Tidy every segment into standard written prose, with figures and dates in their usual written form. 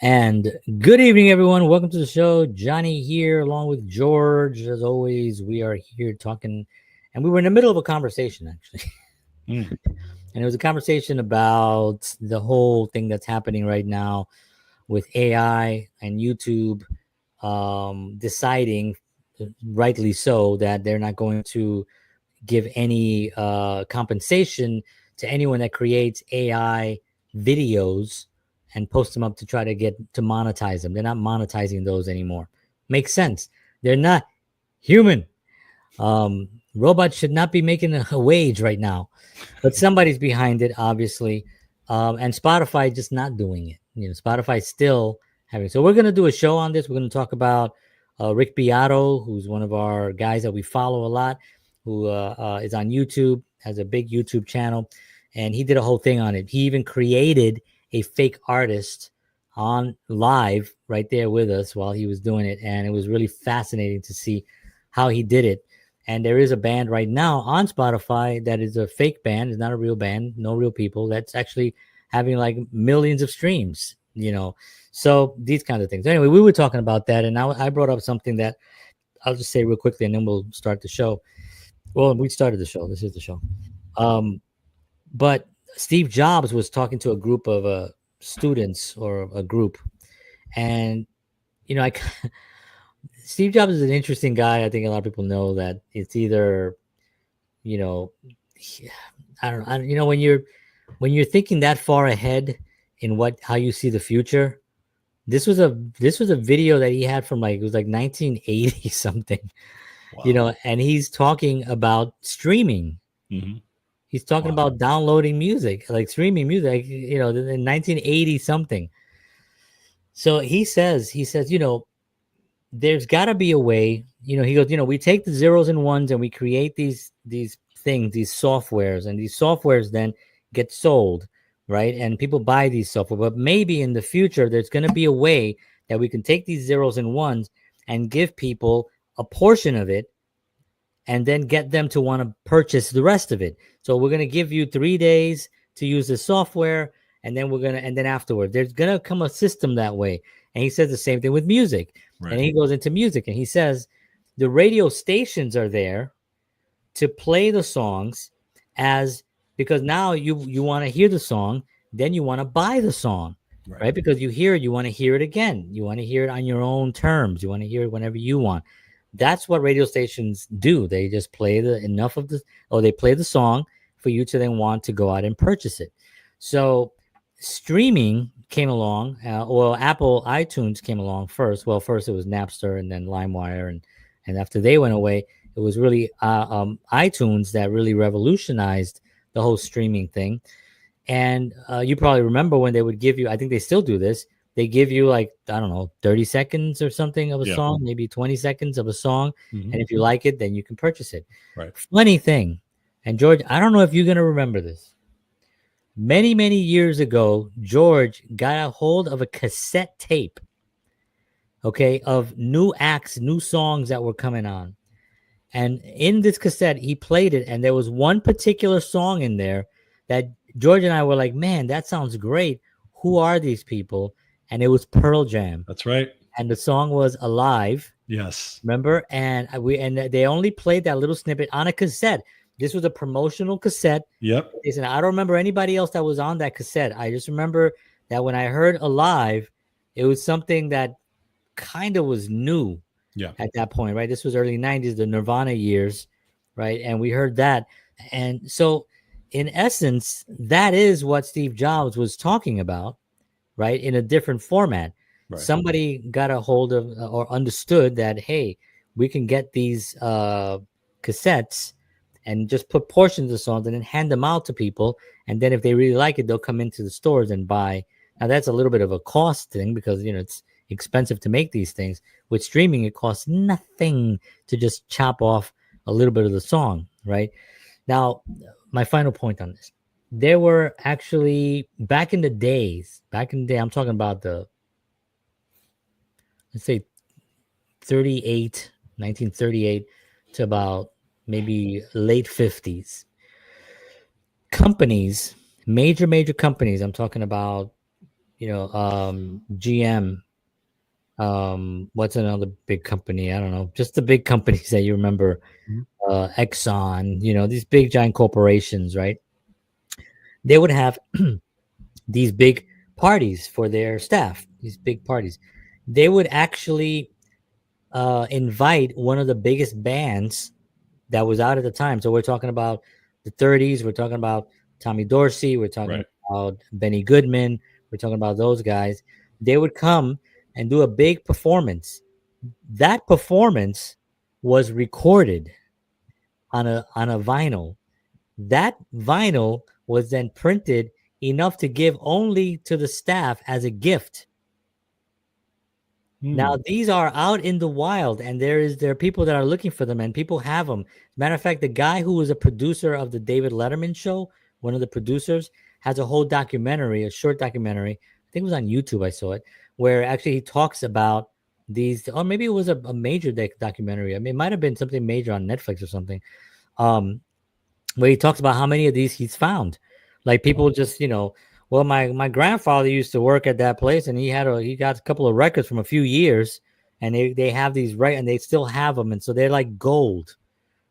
And good evening, everyone. Welcome to the show. Johnny here, along with George. As always, we are here talking, and we were in the middle of a conversation, actually. And it was a conversation about the whole thing that's happening right now with AI and YouTube deciding, rightly so, that they're not going to give any compensation to anyone that creates AI videos and post them up to try to get to monetize them. They're not monetizing those anymore. Makes sense. They're not human. Robots should not be making a wage right now, but somebody's behind it, obviously. And Spotify just not doing it. Spotify still having. So we're gonna do a show on this. We're gonna talk about Rick Beato, who's one of our guys that we follow a lot, who is on YouTube, has a big YouTube channel, and he did a whole thing on it. He even created a fake artist on live right there with us while he was doing it, and it was really fascinating to see how he did it. And there is a band right now on Spotify that is a fake band. It's not a real band, no real people. That's actually having like millions of streams, So these kinds of things. Anyway, we were talking about that, and I brought up something that I'll just say real quickly, and then we'll start the show. Well, we started the show. This is the show. But Steve Jobs was talking to a group of students or a group, and I Steve Jobs is an interesting guy. I think a lot of people know that it's either, you know, I don't know. When you're thinking that far ahead in how you see the future. This was a video that he had from it was like 1980 something, Wow. and he's talking about streaming. Mm-hmm. He's talking about downloading music, like streaming music, in 1980 something. So he says, there's got to be a way. He goes, we take the zeros and ones and we create these things, these softwares, and these softwares then get sold, right? And people buy these software. But maybe in the future, there's going to be a way that we can take these zeros and ones and give people a portion of it and then get them to want to purchase the rest of it. So we're going to give you 3 days to use the software, and then afterward, there's going to come a system that way. And he says the same thing with music. Right. And he goes into music and he says the radio stations are there to play the songs because now you want to hear the song, then you want to buy the song, right? Because you hear it, you want to hear it again. You want to hear it on your own terms. You want to hear it whenever you want. That's what radio stations do. They just play they play the song for you to then want to go out and purchase it. So streaming came along, Apple iTunes came along first. Well, first it was Napster and then LimeWire. And after they went away, it was really iTunes that really revolutionized the whole streaming thing. And you probably remember when they would give you, I think they still do this, they give you 30 seconds or something of a song, maybe 20 seconds of a song. Mm-hmm. And if you like it, then you can purchase it. Right. Funny thing. And George, I don't know if you're going to remember this. Many, many years ago, George got a hold of a cassette tape, of new acts, new songs that were coming on. And in this cassette, he played it. And there was one particular song in there that George and I were like, man, that sounds great. Who are these people? And it was Pearl Jam. That's right. And the song was Alive. Yes. Remember? And they only played that little snippet on a cassette. This was a promotional cassette. Yep. And I don't remember anybody else that was on that cassette. I just remember that when I heard Alive, it was something that kind of was new at that point, right? This was early 90s, the Nirvana years, right? And we heard that. And so in essence, that is what Steve Jobs was talking about, right? In a different format. Right. Somebody got a hold of or understood that, hey, we can get these cassettes and just put portions of songs and then hand them out to people. And then if they really like it, they'll come into the stores and buy. Now, that's a little bit of a cost thing because, it's expensive to make these things. With streaming, it costs nothing to just chop off a little bit of the song, right? Now, my final point on this. There were actually, back in the day, I'm talking about let's say 1938 to about maybe late 50s. Companies, major companies, I'm talking about, GM. What's another big company? I don't know. Just the big companies that you remember. Mhm. Exxon. These big giant corporations, right? They would have these big parties for their staff. These big parties. They would actually invite one of the biggest bands that was out at the time. So we're talking about the 30s. We're talking about Tommy Dorsey. We're talking Right. about Benny Goodman. We're talking about those guys. They would come and do a big performance. That performance was recorded on a vinyl. That vinyl was then printed enough to give only to the staff as a gift. Now Hmm. these are out in the wild, and there are people that are looking for them, and people have them. Matter of fact, the guy who was a producer of the David Letterman show, one of the producers, has a whole documentary, a short documentary. I think it was on YouTube. I saw it, where actually he talks about these, or maybe it was a major documentary. I mean, it might have been something major on Netflix or something. Um, where he talks about how many of these he's found. Like people just, well, my grandfather used to work at that place, and he got a couple of records from a few years, and they have these right, and they still have them, and so they're like gold,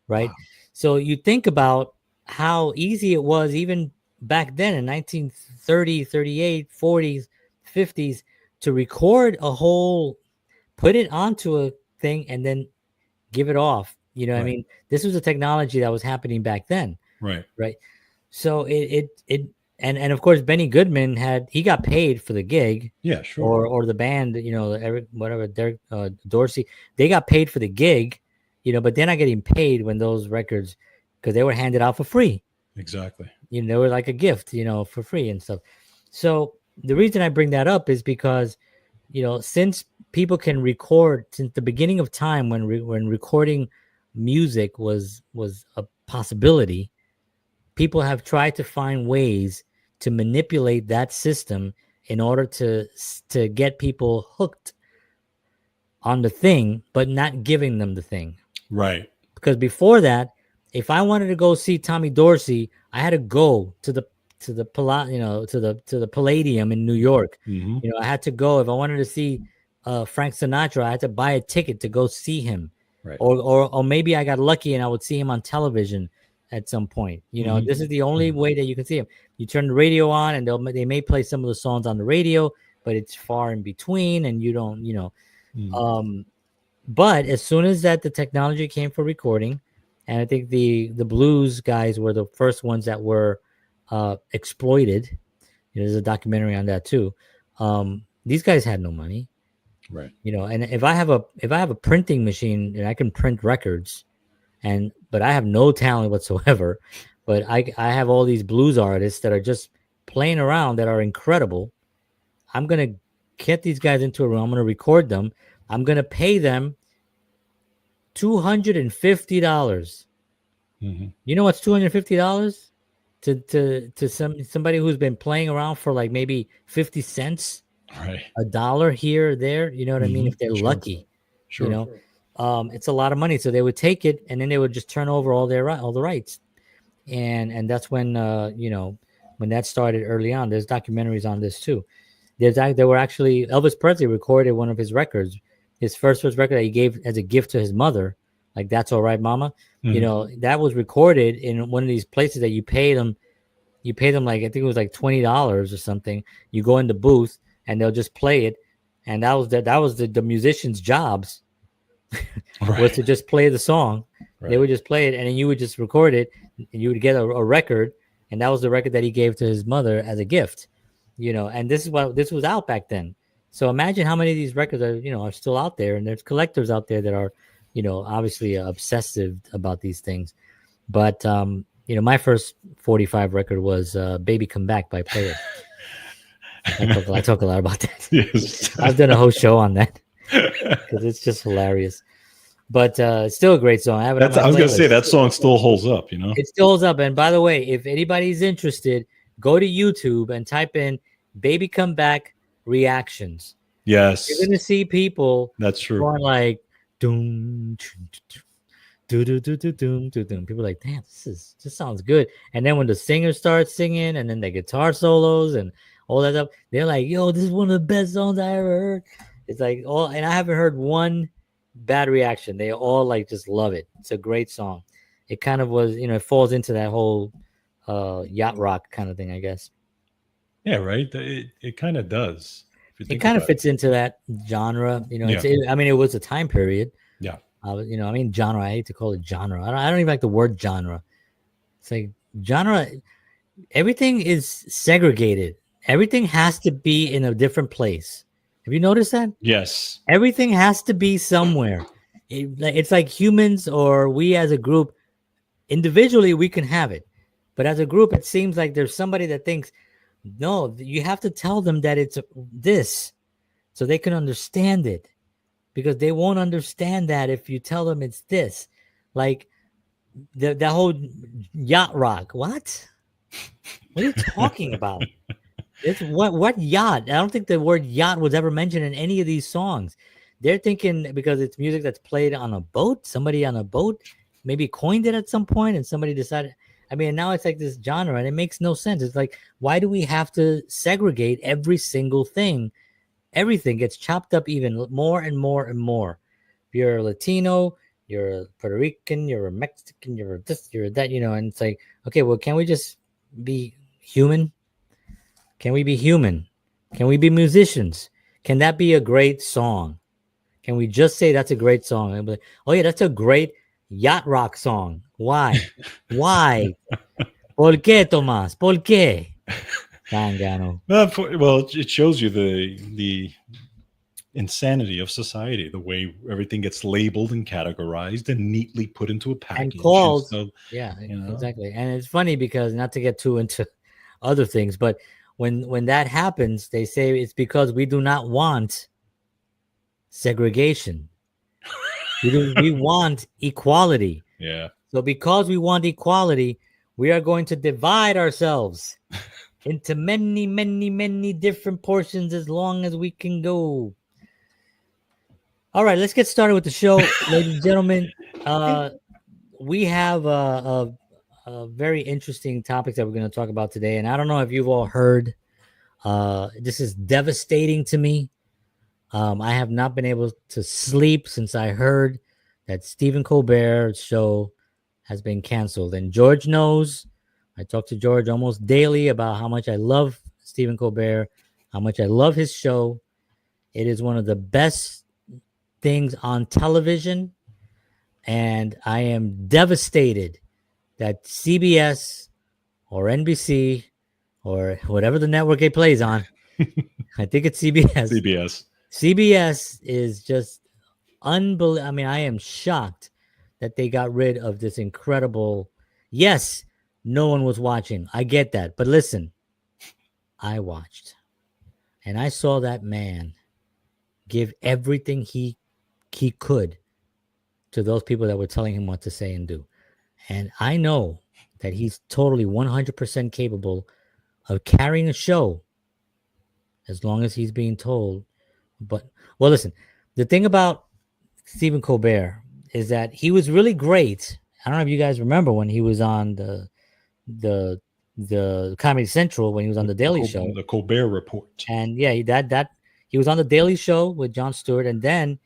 right? Wow. So you think about how easy it was even back then in 1930, 38, 40s, 50s to record a whole, put it onto a thing, and then give it off. I Right. mean, this was a technology that was happening back then, Right. right? So and of course Benny Goodman he got paid for the gig, Yeah. Sure. or the band, Eric, whatever, Derek, Dorsey, they got paid for the gig, but they're not getting paid when those records, because they were handed out for free. Exactly. They were like a gift, for free and stuff. So the reason I bring that up is because, since people can record since the beginning of time, when recording music was a possibility, people have tried to find ways to manipulate that system in order to get people hooked on the thing, but not giving them the thing. Right. Because before that, if I wanted to go see Tommy Dorsey, I had to go to the Palladium in New York. Hmm. I had to go. If I wanted to see Frank Sinatra, I had to buy a ticket to go see him, Right. or maybe I got lucky and I would see him on television at some point. Hmm. This is the only way that you can see him. You turn the radio on, and they may play some of the songs on the radio, but it's far in between, and you don't. Hmm. Um, but as soon as that the technology came for recording, and I think the blues guys were the first ones that were exploited. There's a documentary on that too. These guys had no money, Right. and if I have a printing machine and I can print records, but I have no talent whatsoever, but I have all these blues artists that are just playing around that are incredible. I'm gonna get these guys into a room. I'm gonna record them. I'm gonna pay them $250. Hmm. You know what's $250 to somebody who's been playing around for like maybe 50 cents, Right. a dollar here or there. You know what I mean? Hmm. If they're Sure. lucky, you Sure. know, it's a lot of money. So they would take it, and then they would just turn over all the rights, and that's when when that started early on. There's documentaries on this too. There were actually Elvis Presley recorded one of his records, his first record that he gave as a gift to his mother, like "That's All Right, Mama." Hmm. That was recorded in one of these places that you pay them. You pay them, like, I think it was like $20 or something. You go in the booth and they'll just play it, and that was the musician's jobs, was Right. to just play the song. They Right. would just play it, and then you would just record it, and you would get a record, and that was the record that he gave to his mother as a gift. And this was out back then. So imagine how many of these records are still out there, and there's collectors out there that are, obviously obsessive about these things. But my first 45 record was "Baby Come Back" by Player. I talk a lot about that. Yes. I've done a whole show on that because it's just hilarious. But it's still a great song. I have it on That's. my I was gonna say playlist. that song still holds up. You know. It still holds up. And by the way, if anybody's interested, go to YouTube and type in "Baby Come Back" reactions. You're Yes, gonna see people that's true. going like doom, do do do do doom do doom. People are like, damn, this sounds good. And then when the singer starts singing, and then the guitar solos and all that stuff. They're like, yo, this is one of the best songs I ever heard. It's like all, and I haven't heard one bad reaction. They all like just love it. It's a great song. It kind of was, it falls into that whole yacht rock kind of thing, I guess. Yeah, right. It kind of does. If you It think kind of about fits into that genre. Yeah. I mean, it was a time period. Yeah. I mean, genre. I hate to call it genre. I don't even like the word genre. It's like genre. Everything is segregated. Everything has to be in a different place. Have you noticed that? Yes. Everything has to be somewhere. It's like humans or we as a group, individually, we can have it. But as a group, it seems like there's somebody that thinks, no, you have to tell them that it's this so they can understand it, because they won't understand that if you tell them it's this. Like that whole yacht rock. What? What are you talking about? It's what yacht? I don't think the word yacht was ever mentioned in any of these songs. They're thinking because it's music that's played on a boat, somebody on a boat maybe coined it at some point and somebody decided. I mean, now it's like this genre and it makes no sense. It's like, why do we have to segregate every single thing? Everything gets chopped up even more and more and more. If you're a Latino, you're a Puerto Rican, you're a Mexican, you're this, you're that, and it's like, okay, well, can we just be human? Can we be human? Can we be musicians? Can that be a great song? Can we just say that's a great song? And be like, oh yeah, that's a great yacht rock song. Why? Why? ¿Por qué, Tomás? ¿Por qué? Tangano. Well, it shows you the insanity of society, the way everything gets labeled and categorized and neatly put into a package. And called. So, Yeah, exactly. And it's funny because, not to get too into other things, but when that happens, they say it's because we do not want segregation. We want equality. Yeah. So because we want equality, we are going to divide ourselves into many, many, many different portions as long as we can go. All right, let's get started with the show, ladies and gentlemen. We have a very interesting topic that we're going to talk about today, and I don't know if you've all heard. This is devastating to me. I have not been able to sleep since I heard that Stephen Colbert's show has been canceled. And George knows. I talk to George almost daily about how much I love Stephen Colbert, how much I love his show. It is one of the best things on television. And I am devastated that CBS or NBC or whatever the network it plays on, I think it's CBS. CBS is just unbelievable. I mean, I am shocked that they got rid of this incredible. Yes, no one was watching. I get that. But listen, I watched. And I saw that man give everything he could to those people that were telling him what to say and do. And I know that he's totally 100% capable of carrying a show as long as he's being told. But, well, listen, the thing about Stephen Colbert is that he was really great. I don't know if you guys remember when he was on the Comedy Central, when he was on the Daily Show, the Colbert Report. And yeah, he was on the Daily Show with Jon Stewart, and then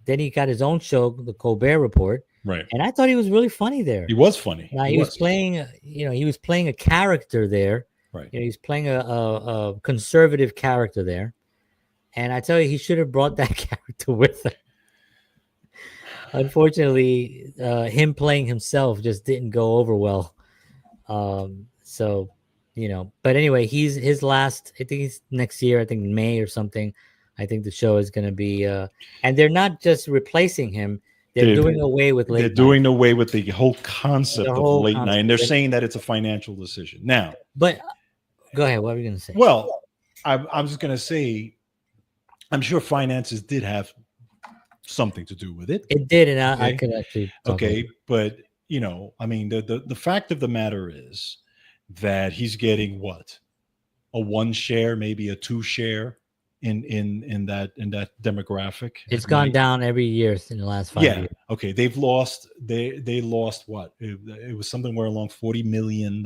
he got his own show, the Colbert Report. Right. And I thought he was really funny there. He was funny. He was playing, he was playing a character there. Right. He's playing a conservative character there. And I tell you, he should have brought that character with him. Unfortunately, him playing himself just didn't go over well. So, but anyway, his last, I think he's next year, I think May or something. I think the show is going to be, and they're not just replacing him. They're doing away with late night. They're doing away with the whole concept of late night. And they're saying that it's a financial decision. Now. But go ahead. What are you going to say? Well, I'm just going to say, I'm sure finances did have something to do with it. It did, and I could actually. Okay, but I mean, the fact of the matter is that he's getting what, a 1 share, maybe a 2 share in that demographic. It's At gone night. down every year in the last 5 years. Okay, they lost what? It was something where along $40 million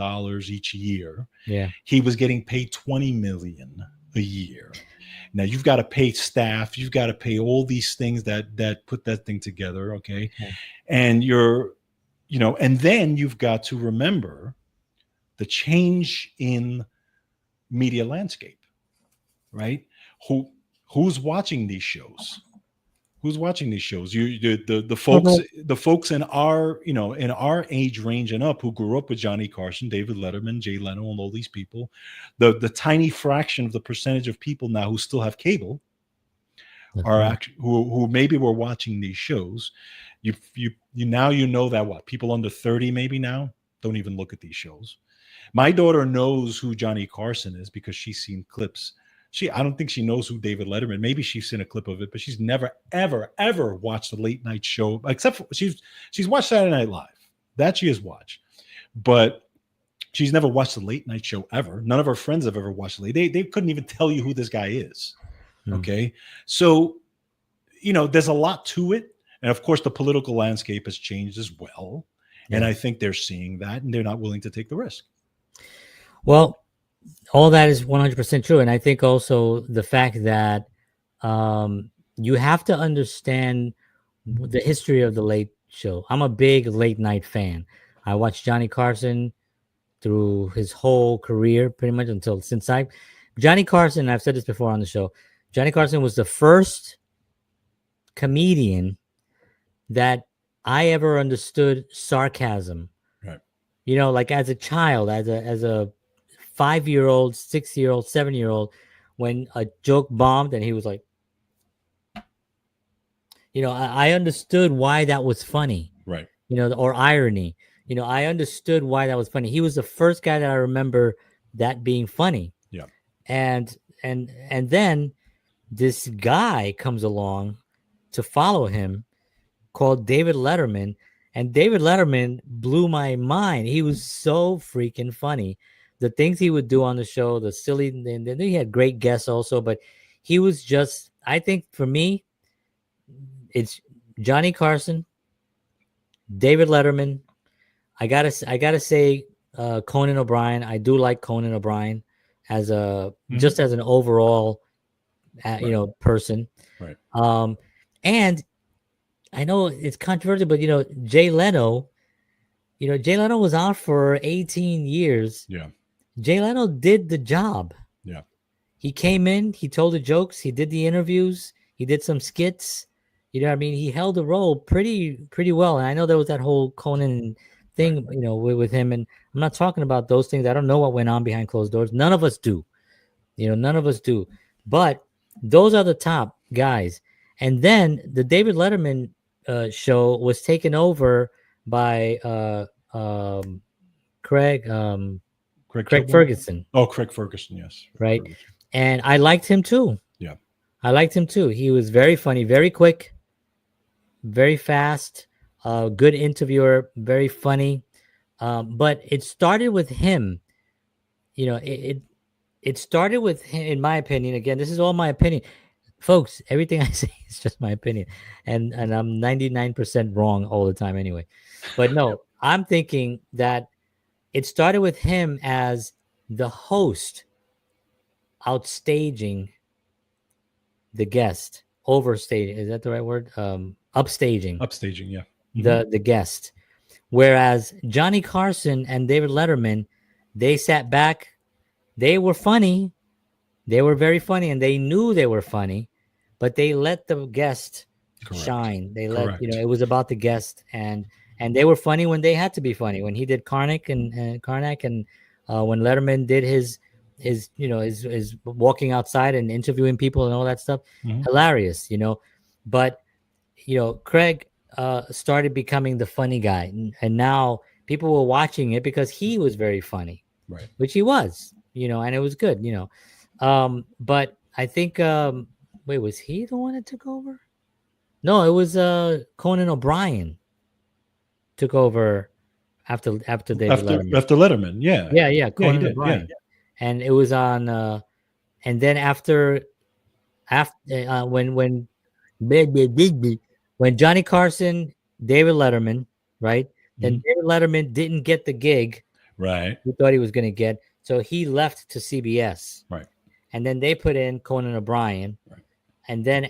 each year. Yeah. He was getting paid $20 million a year. Now you've got to pay staff, you've got to pay all these things that put that thing together. Okay. Yeah. And and then you've got to remember the change in media landscape, right? Who's watching these shows? Who's watching these shows? The folks in our in our age range and up, who grew up with Johnny Carson, David Letterman, Jay Leno, and all these people. The tiny fraction of the percentage of people now who still have cable are actually who maybe were watching these shows. You now know that what people under 30 maybe now don't even look at these shows. My daughter knows who Johnny Carson is because she's seen clips. I don't think she knows who David Letterman. Maybe she's seen a clip of it, but she's never, ever, ever watched a late night show, except for she's watched Saturday Night Live. That she has watched, but she's never watched a late night show ever. None of her friends have ever watched it. They couldn't even tell you who this guy is. Okay, so there's a lot to it, and of course the political landscape has changed as well. And I think they're seeing that, and they're not willing to take the risk. Well, all that is 100% true. And I think also the fact that you have to understand the history of the late show. I'm a big late night fan. I watched Johnny Carson through his whole career, pretty much Johnny Carson, I've said this before on the show, Johnny Carson was the first comedian that I ever understood sarcasm. Right. Like as a child, as a 5-year-old, 6-year-old, 7-year-old, when a joke bombed and he was like, I understood why that was funny. Right. Or irony. I understood why that was funny. He was the first guy that I remember that being funny. Yeah. And then this guy comes along to follow him called David Letterman. And David Letterman blew my mind. He was so freaking funny. The things he would do on the show, the silly, and then he had great guests also, but he was just, I think for me, it's Johnny Carson, David Letterman. I gotta say Conan O'Brien. I do like Conan O'Brien as just as an overall, person. Right. And I know it's controversial, but Jay Leno, Jay Leno was out for 18 years. Yeah. Jay Leno did the job. Yeah. He came in, he told the jokes, he did the interviews, he did some skits. You know what I mean? He held the role pretty well. And I know there was that whole Conan thing, with him. And I'm not talking about those things. I don't know what went on behind closed doors. None of us do. None of us do. But those are the top guys. And then the David Letterman show was taken over by Craig Ferguson. Oh, Craig Ferguson, yes. Right. Ferguson. And I liked him too. Yeah. I liked him too. He was very funny, very quick, very fast, good interviewer, very funny. But it started with him. It started with him, in my opinion. Again, this is all my opinion. Folks, everything I say is just my opinion. And I'm 99% wrong all the time anyway. But no, I'm thinking that it started with him as the host outstaging the guest, overstaging. Is that the right word? Upstaging. Upstaging, yeah. The guest. Whereas Johnny Carson and David Letterman, they sat back. They were funny. They were very funny, and they knew they were funny, but they let the guest shine. They let it was about the guest, and they were funny when they had to be funny. When he did Karnak and when Letterman did his walking outside and interviewing people and all that stuff, hilarious. But Craig started becoming the funny guy, and now people were watching it because he was very funny, right? Which he was, and it was good, But I think, wait, was he the one that took over? No, it was Conan O'Brien took over after David Letterman. After Letterman, yeah. Yeah, Conan O'Brien. Yeah. And it was on, and then after after when Johnny Carson, David Letterman, right? Then Mhm. David Letterman didn't get the gig Right. he thought he was going to get, so he left to CBS, Right. and then they put in Conan O'Brien, Right. and then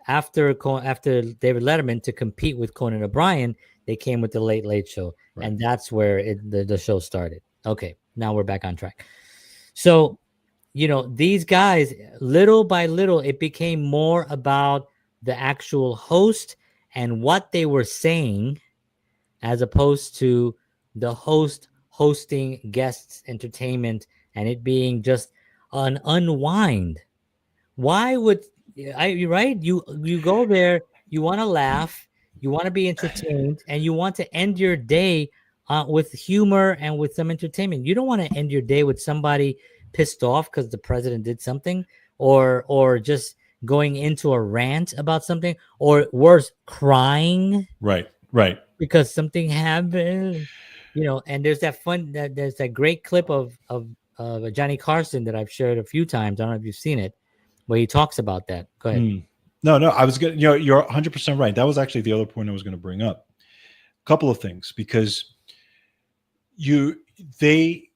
after David Letterman to compete with Conan O'Brien, they came with the Late Late Show, Right. and that's where the show started. Okay, now we're back on track. So these guys, little by little, it became more about the actual host and what they were saying, as opposed to the host hosting guests entertainment and it being just an unwind. Why would you're right? You go there, you want to laugh, you want to be entertained, and you want to end your day with humor and with some entertainment. You don't want to end your day with somebody pissed off because the president did something, or just going into a rant about something, or worse, crying Right. Right. because something happened. And there's that great clip of Johnny Carson that I've shared a few times. I don't know if you've seen it, where he talks about that. Go ahead. Mm. No, no, I was going to, you're 100% right. That was actually the other point I was going to bring up. A couple of things, because they,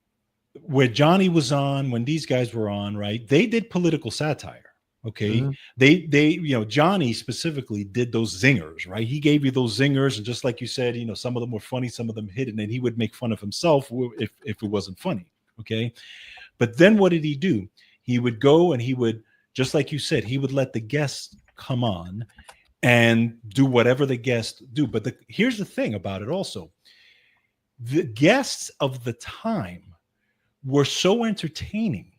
where Johnny was on, when these guys were on, right, they did political satire. Okay. Mhm. They, Johnny specifically did those zingers, right? He gave you those zingers. And just like you said, some of them were funny, some of them hidden, and he would make fun of himself if it wasn't funny. Okay. But then what did he do? He would go and he would, just like you said, he would let the guests come on and do whatever the guests do. But here's the thing about it also. The guests of the time were so entertaining,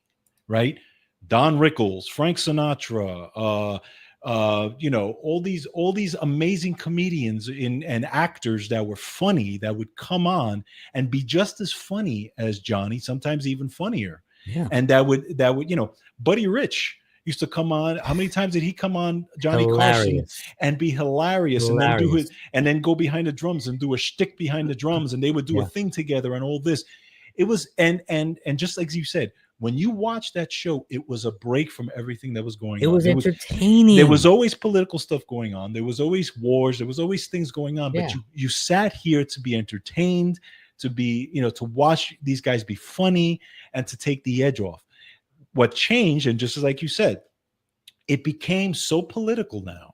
right? Don Rickles, Frank Sinatra, all these amazing comedians and actors that were funny, that would come on and be just as funny as Johnny, sometimes even funnier. Yeah. And that would Buddy Rich used to come on. How many times did he come on Johnny Carson Hilarious. and be hilarious, Hilarious. and then go behind the drums and do a shtick behind the drums, and they would do a Yeah. thing together and all this. It was and just like you said, when you watch that show, it was a break from everything that was going It on. was entertaining. There was always political stuff going on. There was always wars. There was always things going on. But Yeah. you sat here to be entertained, to be, to watch these guys be funny and to take the edge off. What changed, and just like you said, it became so political now,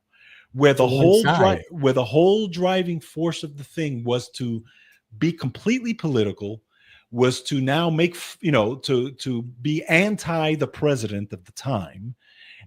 where the whole driving force of the thing was to be completely political, was to now make, to be anti the president at the time.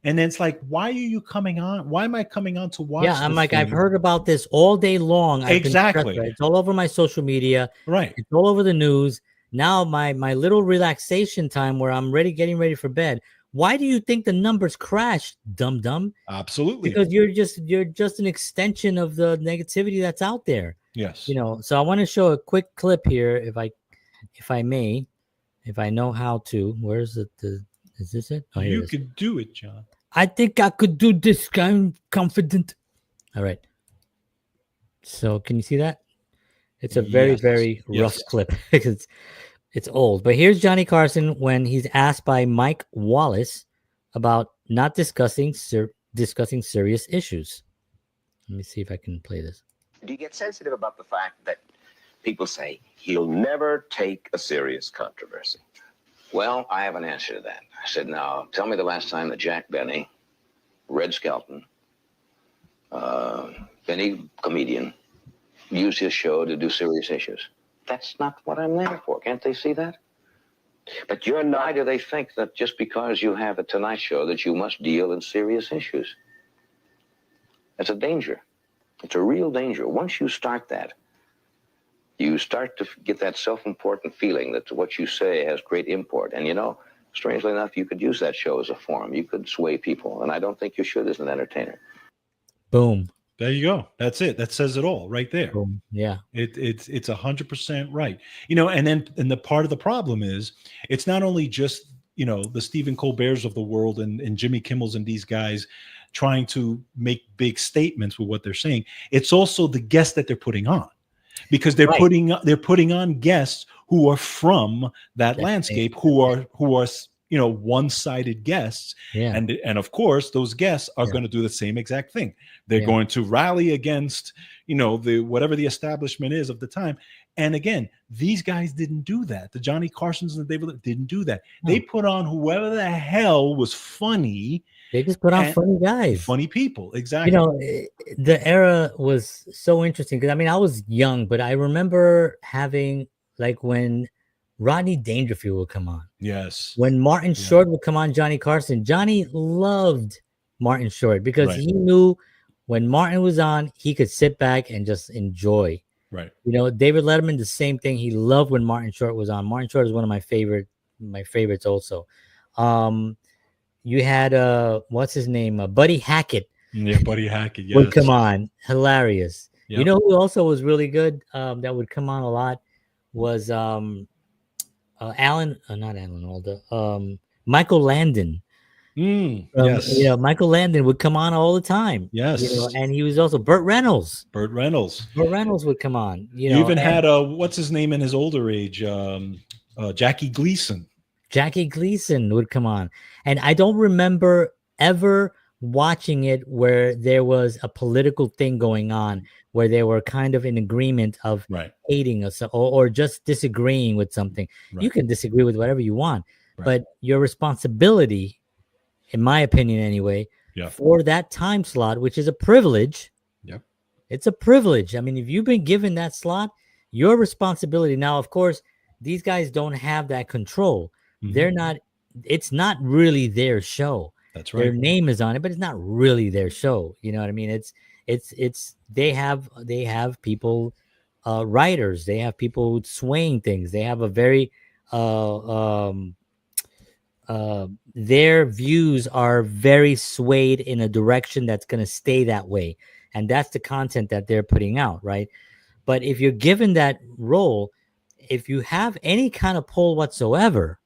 And then it's like, why are you coming on? Why am I coming on to watch? Yeah, I'm like, I've heard about this all day long. Exactly. It's all over my social media. Right. It's all over the news. Now my little relaxation time where I'm getting ready for bed. Why do you think the numbers crashed, dum? Absolutely. Because you're just an extension of the negativity that's out there. Yes. So I want to show a quick clip here, if I may, if I know how to. Where's it? Is this it? Oh, you could do it, John. I think I could do this. I'm confident. All right. So can you see that? It's a very, very rough clip because it's old. But here's Johnny Carson when he's asked by Mike Wallace about not discussing serious issues. Let me see if I can play this. Do you get sensitive about the fact that people say he'll never take a serious controversy? Well, I have an answer to that. I said, now, tell me the last time that Jack Benny, Red Skelton, any comedian, used his show to do serious issues. That's not what I'm there for. Can't they see that? But you're not. Why do they think that just because you have a Tonight Show that you must deal in serious issues? It's a danger. It's a real danger. Once you start that, you start to get that self-important feeling that what you say has great import. And strangely enough, you could use that show as a forum. You could sway people. And I don't think you should as an entertainer. Boom. There you go. That's it. That says it all right there. Boom. Yeah. It's 100% right. And the part of the problem is it's not only just, the Stephen Colbert's of the world and Jimmy Kimmel's and these guys trying to make big statements with what they're saying. It's also the guests that they're putting on. Because they're putting on guests who are from that landscape, who are one-sided guests. Yeah. And of course, those guests are Yeah. going to do the same exact thing. They're Yeah. going to rally against, the whatever the establishment is of the time. And again, these guys didn't do that. The Johnny Carsons and the David didn't do that. No. They put on whoever the hell was funny. They just put on and funny guys. funny people. Exactly. The era was so interesting because I was young, but I remember having like when Rodney Dangerfield would come on. Yes. When Martin Short would come on Johnny Carson, Johnny loved Martin Short because he knew when Martin was on, he could sit back and just enjoy. Right. David Letterman, the same thing. He loved when Martin Short was on. Martin Short is one of my favorites also. You had what's his name? Buddy Hackett. Yeah, Buddy Hackett. Yes. Would come on. Hilarious. Yep. You know who also was really good that would come on a lot was not Alan Alda, Michael Landon. Yes. Michael Landon would come on all the time. Yes. And he was also Burt Reynolds. Burt Reynolds would come on. You even had what's his name in his older age? Jackie Gleason. Jackie Gleason would come on. And I don't remember ever watching it where there was a political thing going on where they were kind of in agreement of hating us or just disagreeing with something. Right. You can disagree with whatever you want, but your responsibility, in my opinion anyway, for that time slot, which is a privilege. Yep. It's a privilege. I mean, if you've been given that slot, your responsibility. Now, of course, these guys don't have that control. Mm-hmm. They're not, it's not really their show. That's right. Their name is on it, but it's not really their show. You know what I mean? They have people, writers, they have people swaying things. They have a very, their views are very swayed in a direction that's going to stay that way. And that's the content that they're putting out. Right. But if you're given that role, if you have any kind of pull whatsoever,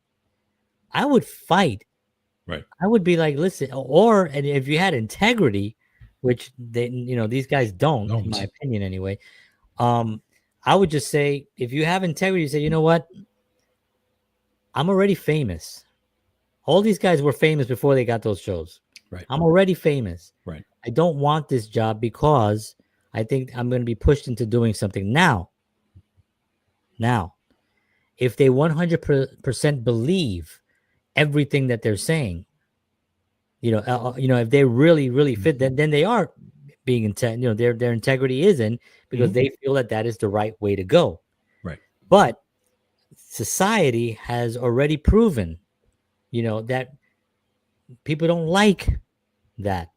I would fight. Right. I would be like, listen, and if you had integrity, which these guys don't, in my opinion anyway, I would just say, if you have integrity, you say, you know what? I'm already famous. All these guys were famous before they got those shows. Right. I'm already famous. Right. I don't want this job because I think I'm going to be pushed into doing something now. If they 100% believe everything that they're saying, if they really fit, then they are being their integrity is in because they feel that is the right way to go. Right. But society has already proven, that people don't like that.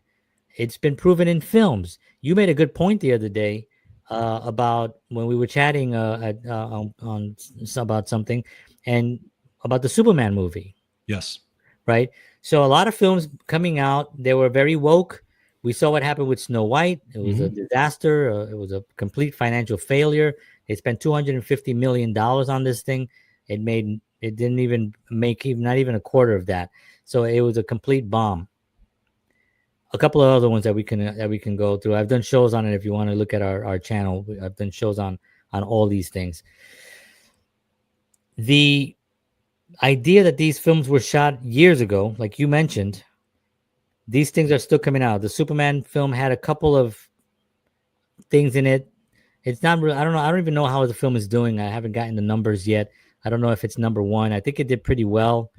It's been proven in films. You made a good point the other day about when we were chatting about something and about the Superman movie. Yes. Right. So a lot of films coming out, they were very woke. We saw what happened with Snow White. It was a disaster. It was a complete financial failure. They spent $250 million on this thing. It didn't even make not even a quarter of that. So it was a complete bomb. A couple of other ones that we can go through. I've done shows on it. If you want to look at our channel, I've done shows on all these things. The idea that these films were shot years ago, like you mentioned, these things are still coming out. The Superman film had a couple of things in it. It's not really, I don't even know how the film is doing. I haven't gotten the numbers yet. I don't know if it's number one. I think it did pretty well.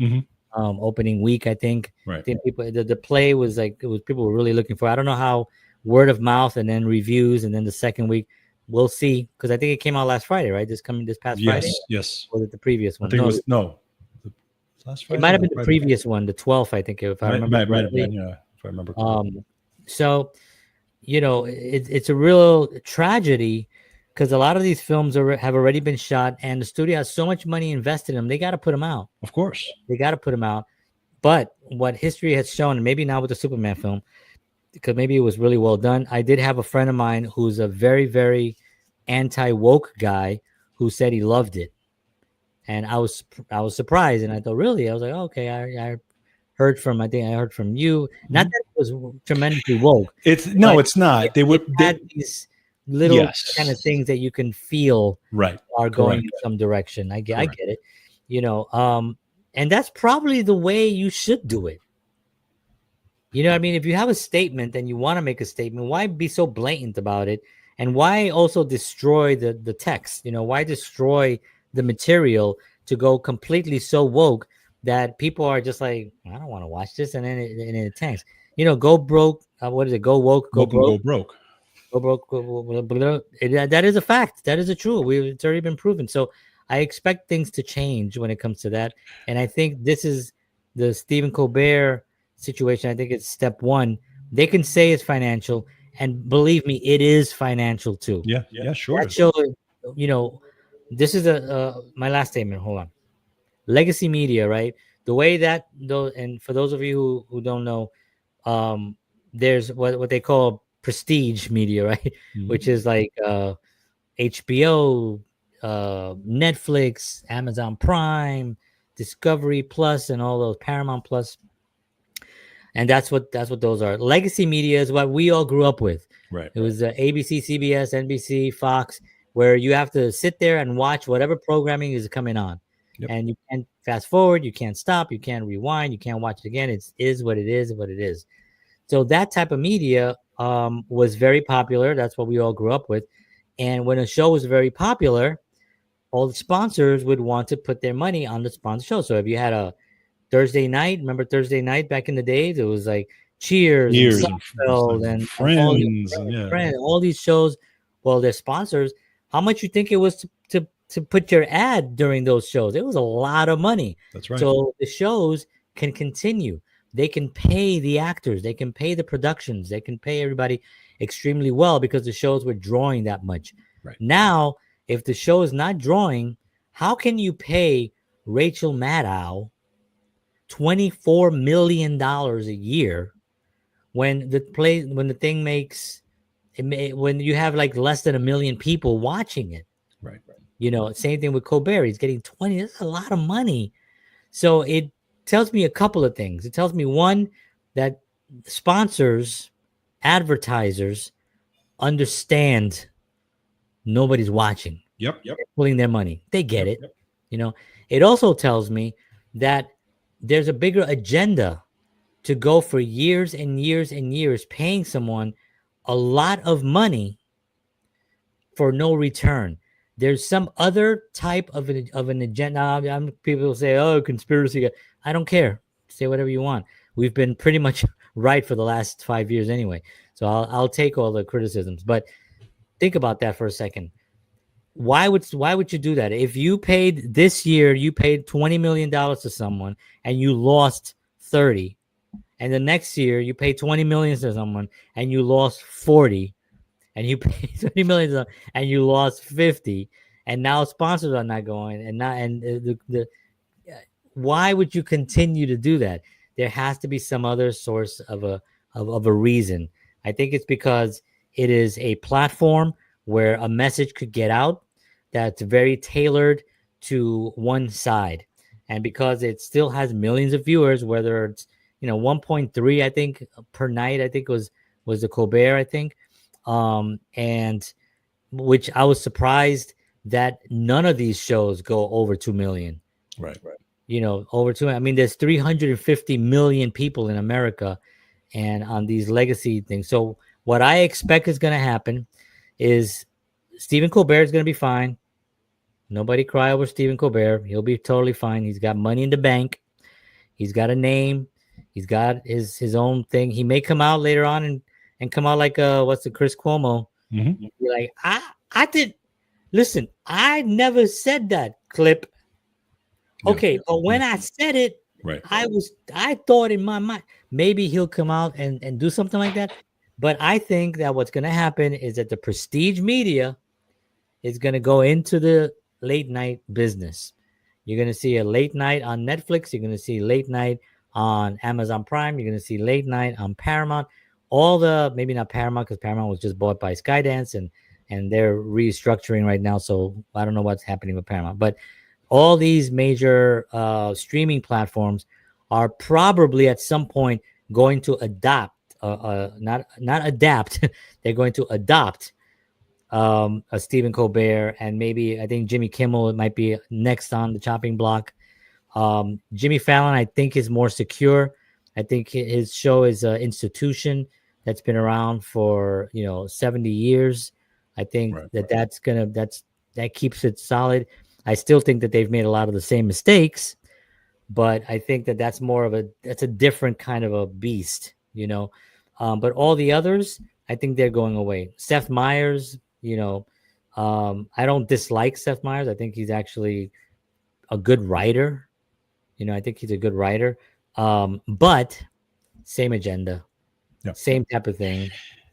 Opening week, I think. Right. I think people, the play was people were really looking for. I don't know how word of mouth and then reviews and then the second week. We'll see, because I think it came out last Friday, right? This past Friday. Yes. Or was it the previous one? I think it was last Friday. It might have been the previous one, the 12th, I think, if I remember correctly. If I remember correctly. So, it's a real tragedy because a lot of these films have already been shot, and the studio has so much money invested in them. They got to put them out. Of course, they got to put them out. But what history has shown, and maybe not with the Superman film, because maybe it was really well done. I did have a friend of mine who's a very, very anti-woke guy who said he loved it. And I was surprised, and I thought, really? I was like, oh, okay, I heard from you. Not that it was tremendously woke. It's not. They had these little kind of things that you can feel are going in some direction. I get it. And that's probably the way you should do it. You know what I mean? If you have a statement and you want to make a statement, why be so blatant about it? And why also destroy the text? You know, why destroy the material to go completely so woke that people are just like, I don't want to watch this, and then it tanks. You know, go broke. What is it? Go woke, go Woke and broke. go broke. Go broke. That is a fact. That is a true. It's already been proven. So I expect things to change when it comes to that. And I think this is the Stephen Colbert situation. I think it's step one. They can say it's financial, and believe me, it is financial too. Yeah, sure. That show, you know, this is my last statement. Hold on. Legacy media, right? The way that those, and for those of you who don't know, there's what they call prestige media, right? Mhm. Which is like HBO, Netflix, Amazon Prime, Discovery Plus, and all those Paramount Plus. And that's what those are. Legacy media is what we all grew up with. Right. It was ABC, CBS, NBC, Fox, where you have to sit there and watch whatever programming is coming on. Yep. And you can't fast forward, you can't stop, you can't rewind, you can't watch it again. It is what it is, what it is. So that type of media was very popular. That's what we all grew up with. And when a show was very popular, all the sponsors would want to put their money on the sponsor show. So if you had a Thursday night, remember Thursday night back in the days, it was like Cheers and Seinfeld and Friends, all these shows. Well, their sponsors, how much you think it was to put your ad during those shows? It was a lot of money. That's right. So the shows can continue. They can pay the actors, they can pay the productions, they can pay everybody extremely well because the shows were drawing that much. Right. Now, if the show is not drawing, how can you pay Rachel Maddow $24 million a year when the thing makes when you have like less than 1 million people watching it? Right. You know, same thing with Colbert. He's getting 20. That's a lot of money. So it tells me a couple of things. It tells me, one, that sponsors, advertisers understand nobody's watching. Yep. They're pulling their money. They get it. You know, it also tells me that there's a bigger agenda to go for years and years and years paying someone a lot of money for no return. There's some other type of an agenda. People say, "Oh, conspiracy." I don't care. Say whatever you want. We've been pretty much right for the last 5 years anyway. So I'll take all the criticisms. But think about that for a second. Why would you do that? If you paid this year, you paid $20 million to someone and you lost 30, and the next year you pay 20 million to someone and you lost 40, and you pay 20 million to someone and you lost 50, and now sponsors are not going, why would you continue to do that? There has to be some other source of a reason. I think it's because it is a platform where a message could get out that's very tailored to one side. And because it still has millions of viewers, whether it's 1.3, I think, per night, I think was the Colbert, I think. And which I was surprised that none of these shows go over 2 million. Right. Over 2. I mean, there's 350 million people in America and on these legacy things. So what I expect is going to happen is Stephen Colbert is going to be fine. Nobody cry over Stephen Colbert. He'll be totally fine. He's got money in the bank. He's got a name. He's got his own thing. He may come out later on and come out like Chris Cuomo. Mm-hmm. Be like, I did. Listen, I never said that clip. Okay, but when I said it, right, I thought in my mind maybe he'll come out and do something like that. But I think that what's going to happen is that the prestige media is going to go into the late night business. You're going to see a late night on Netflix. You're going to see late night on Amazon Prime. You're going to see late night on Paramount. Maybe not Paramount, because Paramount was just bought by Skydance and they're restructuring right now. So I don't know what's happening with Paramount. But all these major streaming platforms are probably at some point going to adopt, not adapt. They're going to adopt a Stephen Colbert, and maybe I think Jimmy Kimmel might be next on the chopping block. Jimmy Fallon, I think, is more secure. I think his show is an institution that's been around for 70 years. I think Right. that keeps it solid. I still think that they've made a lot of the same mistakes, but I think that that's a different kind of a beast, But all the others, I think they're going away. Seth Meyers, I don't dislike Seth Meyers. I think he's actually a good writer. I think he's a good writer. But same agenda, Yeah. same type of thing,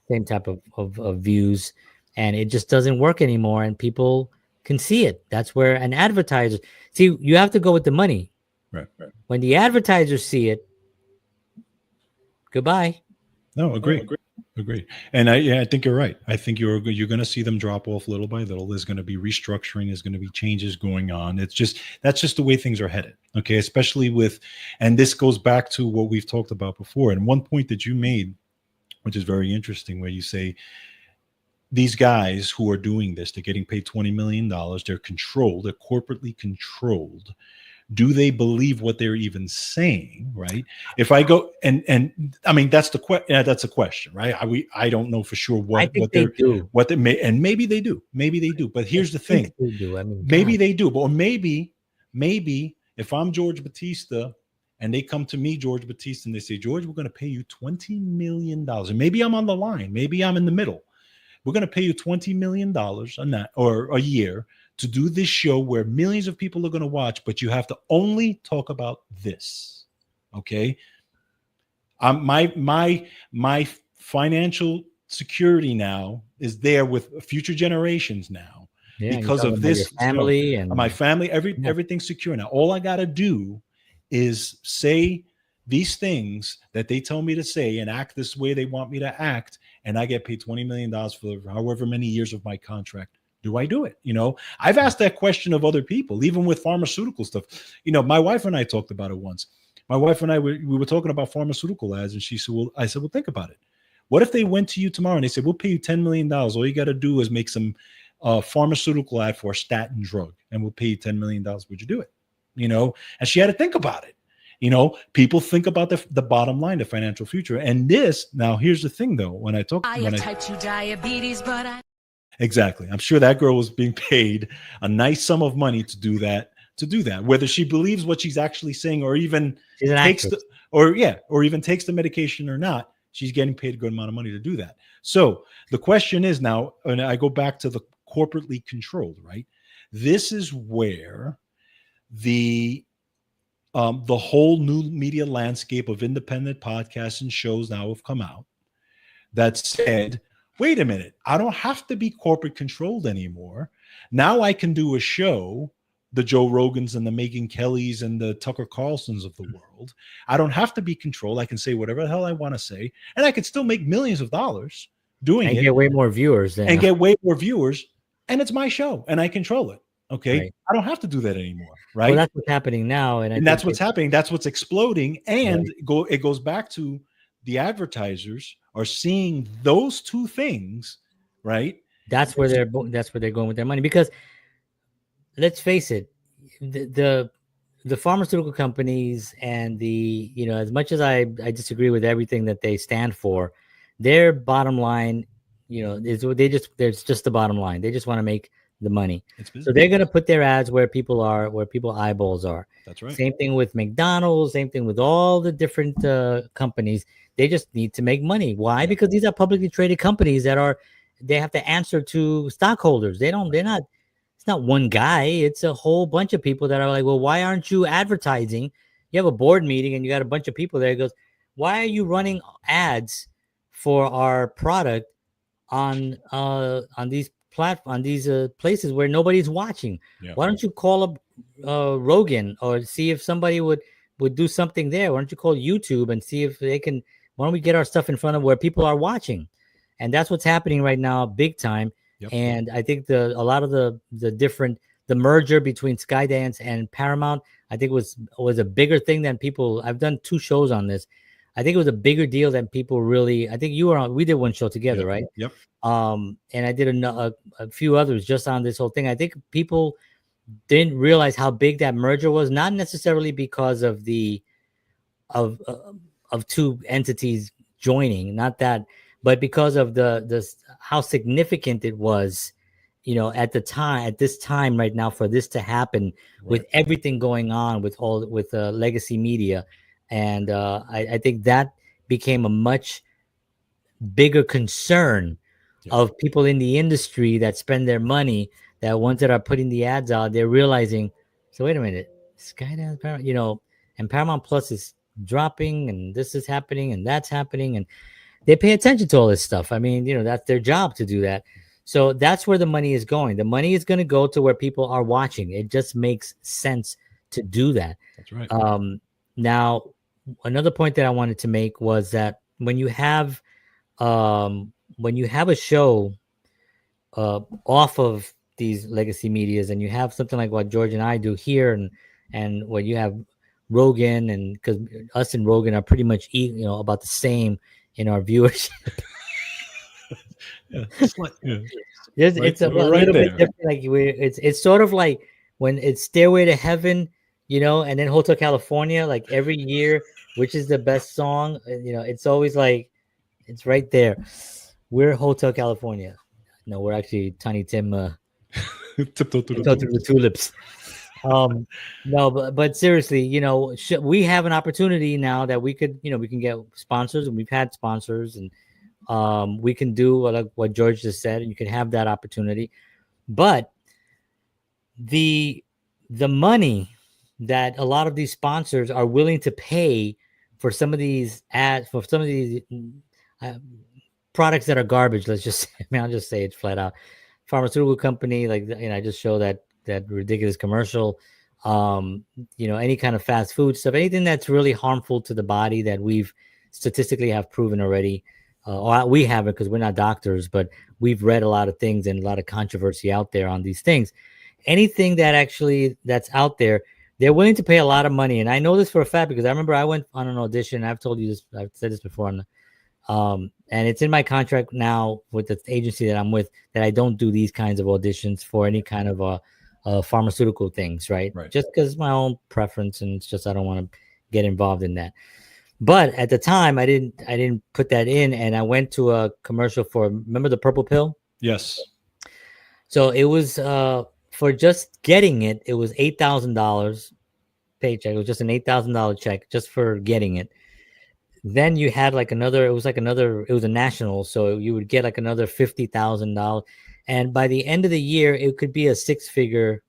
same type of views, and it just doesn't work anymore. And people can see it. That's where an advertiser see. You have to go with the money. Right. When the advertisers see it, goodbye. No, agree. And I think you're right. I think you're going to see them drop off little by little. There's going to be restructuring. There's going to be changes going on. That's just the way things are headed. Okay, especially and this goes back to what we've talked about before. And one point that you made, which is very interesting, where you say these guys who are doing this, they're getting paid $20 million. They're controlled. They're corporately controlled. Do they believe what they're even saying? Right. If I go and I mean, that's a question, right? I don't know for sure what they do, what they may, and maybe they do, But here's the thing. They do. I mean, maybe they do, or maybe if I'm George Batista and they come to me, George Batista, and they say, George, we're going to pay you $20 million. And maybe I'm on the line. Maybe I'm in the middle. We're going to pay you $20 million on that, or a year, to do this show where millions of people are going to watch, but you have to only talk about this. Okay. My financial security now is there with future generations now, because of this family and my family. Everything's secure now. All I got to do is say these things that they tell me to say and act this way they want me to act, and I get paid $20 million for however many years of my contract. Do I do it? I've asked that question of other people, even with pharmaceutical stuff. My wife and I talked about it once. My wife and I, we were talking about pharmaceutical ads, and she said, I said, think about it. What if they went to you tomorrow and they said, we'll pay you $10 million. All you got to do is make some pharmaceutical ad for a statin drug, and we'll pay you $10 million. Would you do it? And she had to think about it. People think about the bottom line, the financial future. And now here's the thing though, when I have type 2 diabetes, but exactly. I'm sure that girl was being paid a nice sum of money to do that, whether she believes what she's actually saying or even takes the medication or not, she's getting paid a good amount of money to do that. So the question is now, and I go back to the corporately controlled, right? This is where the whole new media landscape of independent podcasts and shows now have come out that said, wait a minute, I don't have to be corporate controlled anymore. Now I can do a show, the Joe Rogans and the Megyn Kellys and the Tucker Carlsons of the world. I don't have to be controlled. I can say whatever the hell I want to say, and I can still make millions of dollars doing it. And get way more viewers. And it's my show, and I control it. Okay. Right. I don't have to do that anymore. Right. Well, that's what's happening now. And that's what's happening. That's what's exploding. And it goes back to the advertisers are seeing those two things, right? That's where they're going with their money, because let's face it, the pharmaceutical companies and as much as I disagree with everything that they stand for, their bottom line, there's just the bottom line. They just want to make the money. So they're going to put their ads where people eyeballs are. That's right. Same thing with McDonald's, same thing with all the different companies. They just need to make money. Why? Because these are publicly traded companies they have to answer to stockholders. It's not one guy. It's a whole bunch of people that are like, well, why aren't you advertising? You have a board meeting and you got a bunch of people there. It goes, why are you running ads for our product on these places where nobody's watching? Why don't you call up Rogan or see if somebody would do something there? Why don't you call YouTube and see if they can? Why don't we get our stuff in front of where people are watching? And that's what's happening right now, big time. And I think a lot of the merger between Skydance and Paramount, I think was a bigger thing than people. I've done 2 shows on this. I think it was a bigger deal than people really. I think we did one show together, right? Yep. And I did a few others just on this whole thing. I think people didn't realize how big that merger was. Not necessarily because of of of two entities joining, not that, but because of the how significant it was, at the time, at this time right now, for this to happen, with everything going on with all with legacy media. And I think that became a much bigger concern of people in the industry that spend their money, that ones that are putting the ads out, they're realizing, so wait a minute, Skydance, Paramount, and Paramount Plus is dropping, and this is happening, and that's happening, and they pay attention to all this stuff. I mean, that's their job to do that. So that's where the money is going. The money is going to go to where people are watching. It just makes sense to do that. That's right. Now, another point that I wanted to make was that when you have a show off of these legacy medias, and you have something like what George and I do here, and what you have Rogan, and because us and Rogan are pretty much about the same in our viewership. It's like, it's a little bit different. Like it's sort of like when it's Stairway to Heaven, and then Hotel California, like every year, which is the best song, it's always like, it's right there. We're Hotel California. No, we're actually Tiny Tim. Tiptoe through the tulips. No, but seriously, we have an opportunity now that we could, we can get sponsors, and we've had sponsors, and we can do what George just said, and you can have that opportunity. But the money that a lot of these sponsors are willing to pay for some of these ads, for some of these products that are garbage, let's just say, I'll just say it flat out. Pharmaceutical company, like, I just show that ridiculous commercial, any kind of fast food stuff, anything that's really harmful to the body, that we've statistically have proven already. Or we haven't, because we're not doctors, but we've read a lot of things and a lot of controversy out there on these things. Anything that's out there, they're willing to pay a lot of money. And I know this for a fact, because I remember I went on an audition. I've told you this, I've said this before, and it's in my contract now with the agency that I'm with, that I don't do these kinds of auditions for any kind of pharmaceutical things, right? Just because my own preference, and it's just I don't want to get involved in that. But at the time, I didn't put that in, and I went to a commercial for, remember the purple pill? Yes. So it was for just getting it, it was $8,000 paycheck. It was just an $8,000 check just for getting it. Then you had it was a national, so you would get like another $50,000, and by the end of the year, it could be a six-figure.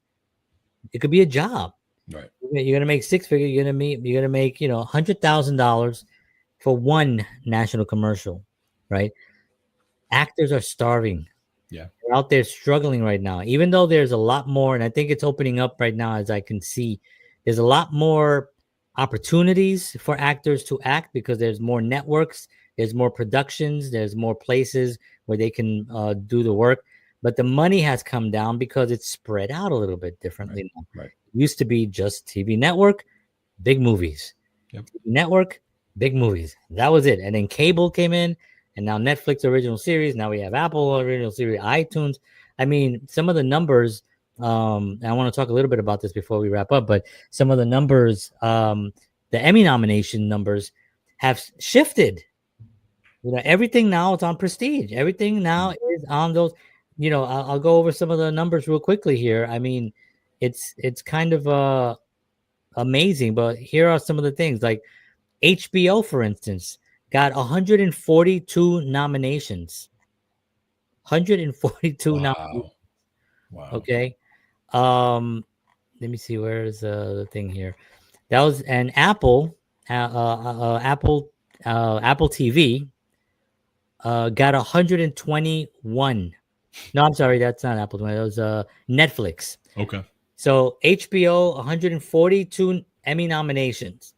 It could be a job. Right. You're gonna make six-figure. You're gonna make $100,000 for one national commercial, right? Actors are starving. Yeah, they're out there struggling right now. Even though there's a lot more, and I think it's opening up right now, as I can see, there's a lot more opportunities for actors to act, because there's more networks, there's more productions, there's more places where they can do the work. But the money has come down because it's spread out a little bit differently now. Right. It used to be just TV network, big movies. Yep. TV network, big movies. That was it. And then cable came in, and now Netflix original series. Now we have Apple original series, iTunes. I mean, some of the numbers, and I want to talk a little bit about this before we wrap up, but some of the numbers, the Emmy nomination numbers have shifted. Everything now is on Prestige. Everything now is on those. I'll go over some of the numbers real quickly here. I mean, it's kind of amazing, but here are some of the things. Like HBO, for instance, got 142 nominations. 142 nominations. Wow. Okay. Let me see, where's the thing here. That was an Apple TV got 121. No, I'm sorry, that's not Apple. That was Netflix. Okay. So HBO, 142 Emmy nominations.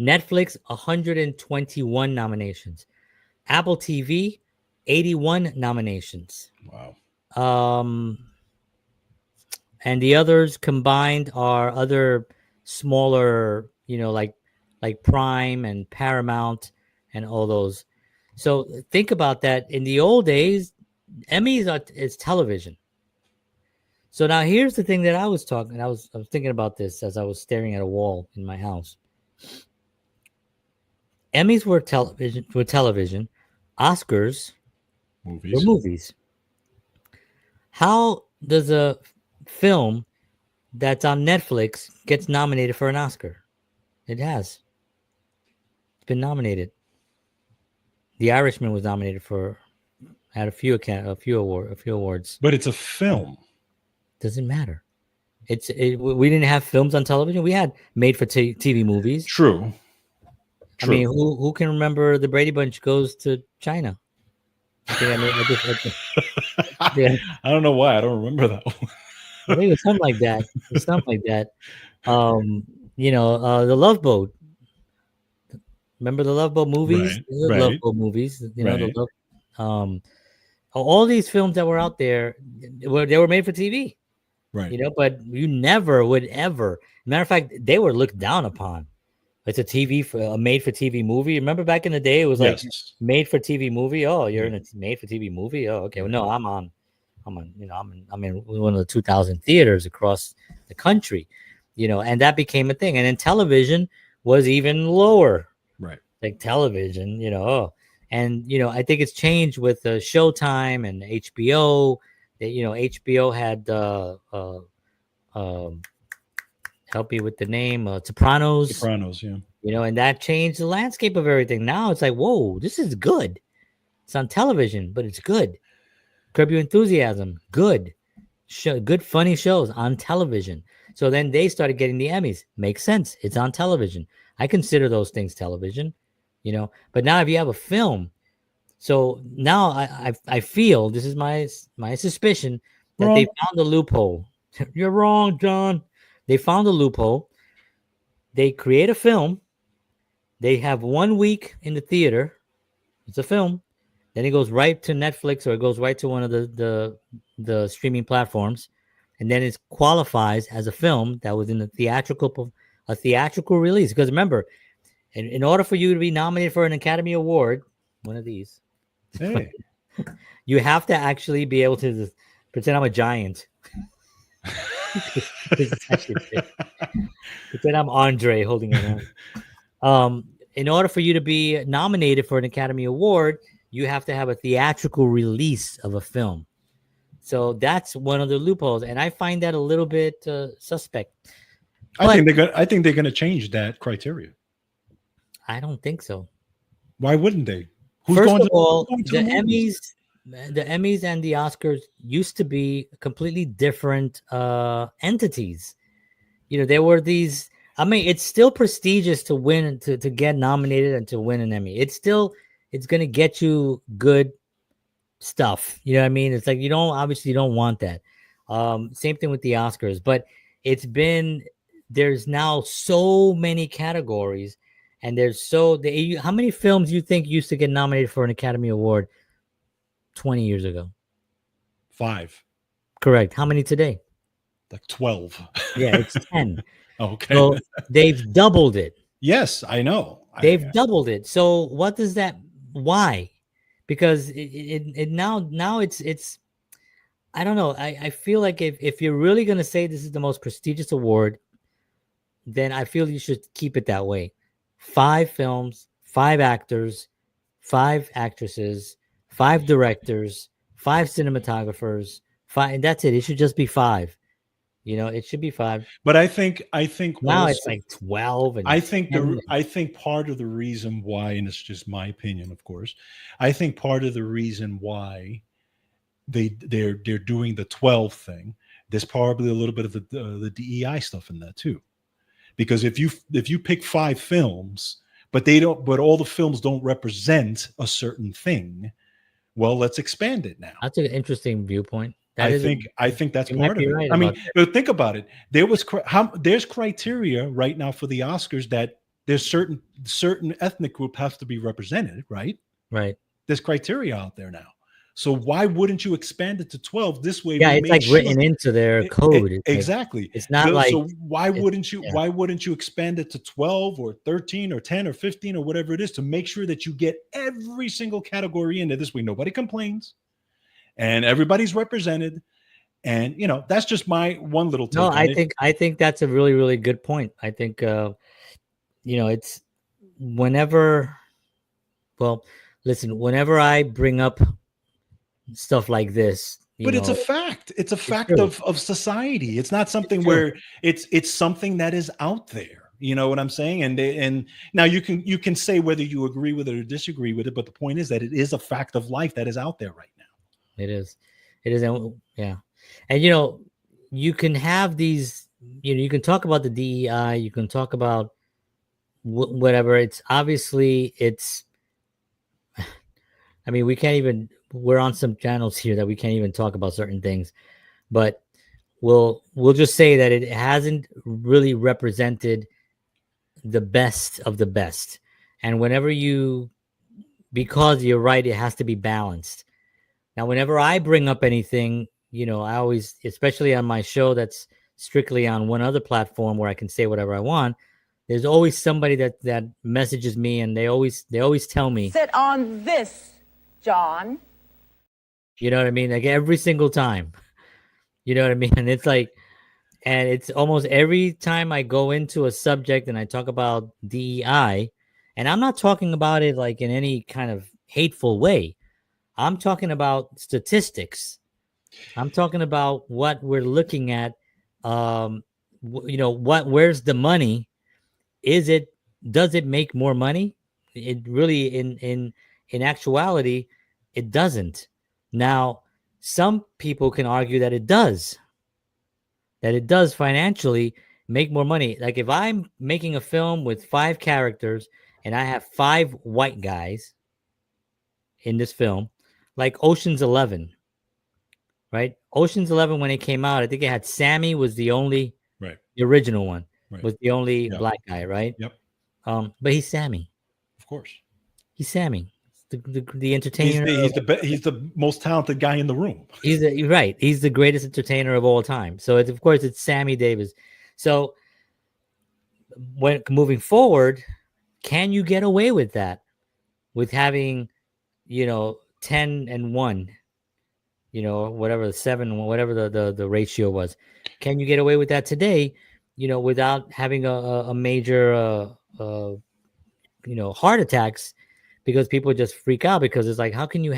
Netflix, 121 nominations. Apple TV, 81 nominations. Wow. And the others combined are other smaller, like Prime and Paramount and all those. So think about that. In the old days, Emmys is television. So now here's the thing that I was thinking about this as I was staring at a wall in my house. Emmys were television, Oscars were Movies. movies. How does a film that's on Netflix gets nominated for an Oscar? It has. It's been nominated. The Irishman was nominated had a few awards. But it's a film. Doesn't matter. We didn't have films on television. We had made for TV movies. True. I mean, who can remember the Brady Bunch goes to China? I don't know why. I don't remember that one. I think it was something like that. The Love Boat. Remember the Love Boat movies? Right, The right. Love Boat movies. Right. All these films that were out there, they were made for TV. Right. But you never would ever. Matter of fact, they were looked down upon. It's a made for TV movie. Remember back in the day, it was like made for TV movie. Oh, you're in a made for TV movie. Oh, okay. Well, no, I'm in one of the 2,000 theaters across the country, and that became a thing. And then television was even lower, right? Like television, and I think it's changed with Showtime and HBO. HBO had help me with the name, Sopranos. Sopranos, yeah. And that changed the landscape of everything. Now it's like, whoa, this is good. It's on television, but it's good. Curb Your Enthusiasm, good. Good, funny shows on television. So then they started getting the Emmys. Makes sense. It's on television. I consider those things television, But now if you have a film, so now I feel, this is my suspicion, that they found a loophole. You're wrong, John. They found a loophole. They create a film. They have 1 week in the theater. It's a film. Then it goes right to Netflix, or it goes right to one of the streaming platforms, and then it qualifies as a film that was in a theatrical release. Because remember, in order for you to be nominated for an Academy Award, one of these, you have to actually be able to pretend I'm a giant. Pretend I'm Andre holding it out. In order for you to be nominated for an Academy Award, you have to have a theatrical release of a film. So that's one of the loopholes, and I find that a little bit suspect. I think they're gonna change that criteria. I don't think so. Why wouldn't they? First of all, the Emmys and the Oscars used to be completely different entities. There were these. I mean, it's still prestigious to win, to get nominated and to win an Emmy. It's going to get you good stuff. You know what I mean? It's like you don't want that. Same thing with the Oscars, but there's now so many categories, and how many films you think used to get nominated for an Academy Award 20 years ago? 5. Correct. How many today? Like 12. Yeah, it's 10. Okay. So they've doubled it. Yes, I know. They've doubled it. So what does that? Why? Because it now it's. I don't know. I feel like if you're really gonna say this is the most prestigious award, then I feel you should keep it that way. 5 films, 5 actors, 5 actresses, 5 directors, 5 cinematographers, 5. And that's it. It should just be 5. It should be 5. But I think now also, it's like 12. And I think part of the reason why, and it's just my opinion, of course, I think part of the reason why they're doing the 12 thing, there's probably a little bit of the DEI stuff in that too, because if you pick 5 films, but all the films don't represent a certain thing, well, let's expand it now. That's an interesting viewpoint. I think that's part of it. Right, I mean, but think about it. There's criteria right now for the Oscars that there's certain ethnic group has to be represented, right? Right. There's criteria out there now. So why wouldn't you expand it to 12 this way? Yeah, it's like written into their code. Exactly. It's not like. So why wouldn't you expand it to 12 or 13 or 10 or 15 or whatever it is to make sure that you get every single category in there? This way nobody complains and everybody's represented. And that's just my one little take No, on it. I think that's a really, really good point. I think it's whenever, well, listen, whenever I bring up stuff like this, But it's a fact. It's a fact true. of society. It's not something true. where it's something that is out there. You know what I'm saying? And now you can say whether you agree with it or disagree with it, but the point is that it is a fact of life that is out there right now. It is. Yeah. And you can have these. You can talk about the DEI. You can talk about whatever. It's obviously it's. I mean, we can't even. We're on some channels here that we can't even talk about certain things, but we'll just say that it hasn't really represented the best of the best. And whenever because you're right, it has to be balanced. Now, whenever I bring up anything, I always, especially on my show that's strictly on one other platform where I can say whatever I want, there's always somebody that messages me, and they always tell me, sit on this, John. You know what I mean? Like every single time. You know what I mean? And it's like, and it's almost every time I go into a subject and I talk about DEI, and I'm not talking about it like in any kind of hateful way. I'm talking about statistics. I'm talking about what we're looking at. Where's the money? Does it make more money? It really, in actuality, it doesn't. Now, some people can argue that it does financially make more money. Like if I'm making a film with 5 characters and I have 5 white guys in this film, like Ocean's 11, right? Ocean's 11, when it came out, I think it had Sammy was the only, right, the original one, right, was the only black guy, right? Yep. But he's Sammy. Of course. He's Sammy. The entertainer. He's the most talented guy in the room. Right. He's the greatest entertainer of all time. So of course it's Sammy Davis. So when moving forward, can you get away with that? With having, 10 and 1, whatever the 7, whatever the ratio was. Can you get away with that today, without having a major heart attacks? Because people just freak out, because it's like, how can you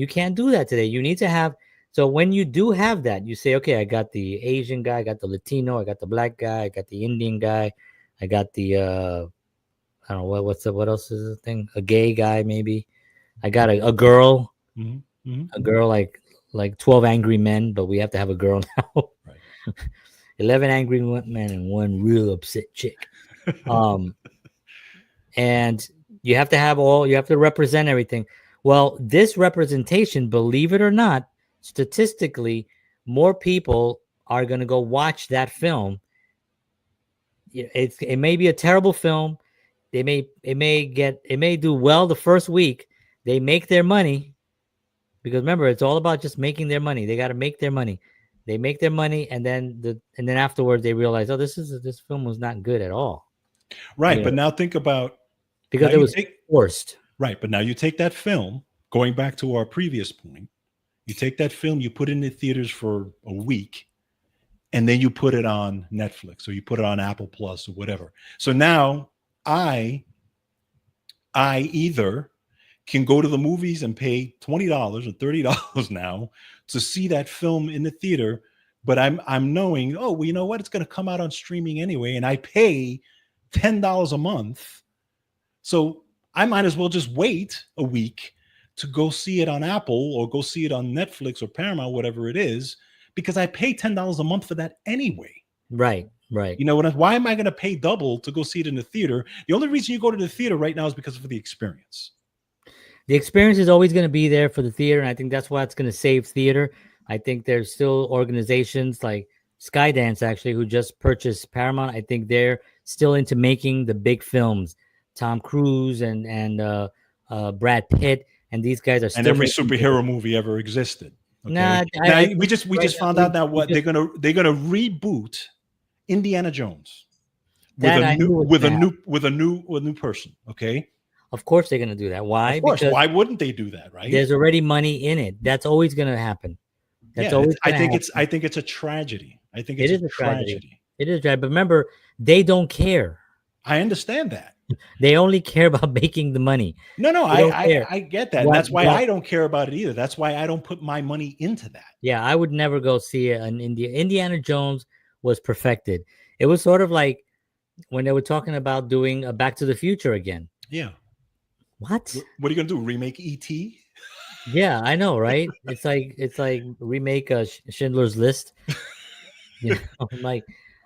can't do that today. You need to have, so when you do have that, you say, okay, I got the Asian guy, I got the Latino, I got the black guy, I got the Indian guy, I got the, I don't know, what else is the thing? A gay guy, maybe. I got a girl, a girl like 12 angry men, but we have to have a girl now. Right. 11 angry men and 1 real upset chick. And you have to represent everything. Well, this representation, believe it or not, statistically, more people are going to go watch that film. It may be a terrible film. It may do well the first week. They make their money, because remember, it's all about just making their money. They got to make their money. They make their money, and then afterwards they realize, oh, this film was not good at all. Right, but now think about, because it was forced. Right, but now you take that film, going back to our previous point, you take that film, you put it in the theaters for a week, and then you put it on Netflix, or you put it on Apple Plus or whatever. So now I either can go to the movies and pay $20 or $30 now to see that film in the theater, but I'm knowing, oh, well, you know what? It's going to come out on streaming anyway, and I pay $10 a month. So I might as well just wait a week to go see it on Apple, or go see it on Netflix or Paramount, whatever it is, because I pay $10 a month for that anyway. Right. You know, why am I going to pay double to go see it in the theater? The only reason you go to the theater right now is because of the experience. The experience is always going to be there for the theater, and I think that's why it's going to save theater. I think there's still organizations like Skydance, actually, who just purchased Paramount. I think they're still into making the big films. Tom Cruise and Brad Pitt, and these guys are still. And every superhero movie ever existed. Okay? Nah, we just found out that they're gonna reboot Indiana Jones with a new person. Okay. Of course they're gonna do that. Why? Of course. Why wouldn't they do that? Right. There's already money in it. That's always gonna happen. That's Yeah, always I gonna think happen. it's a tragedy. I think It it's a is a tragedy. tragedy. It is a tragedy. But remember, they don't care. I understand that. They only care about making the money. No, They don't care. I get that. And What that's why what I don't care about it either. That's why I don't put my money into that. Yeah, I would never go see an Indiana Jones was perfected. It was sort of like when they were talking about doing a Back to the Future again. Yeah. What? What are you gonna do? Remake ET? Yeah, I know, right? It's like remake Schindler's List. You know, like,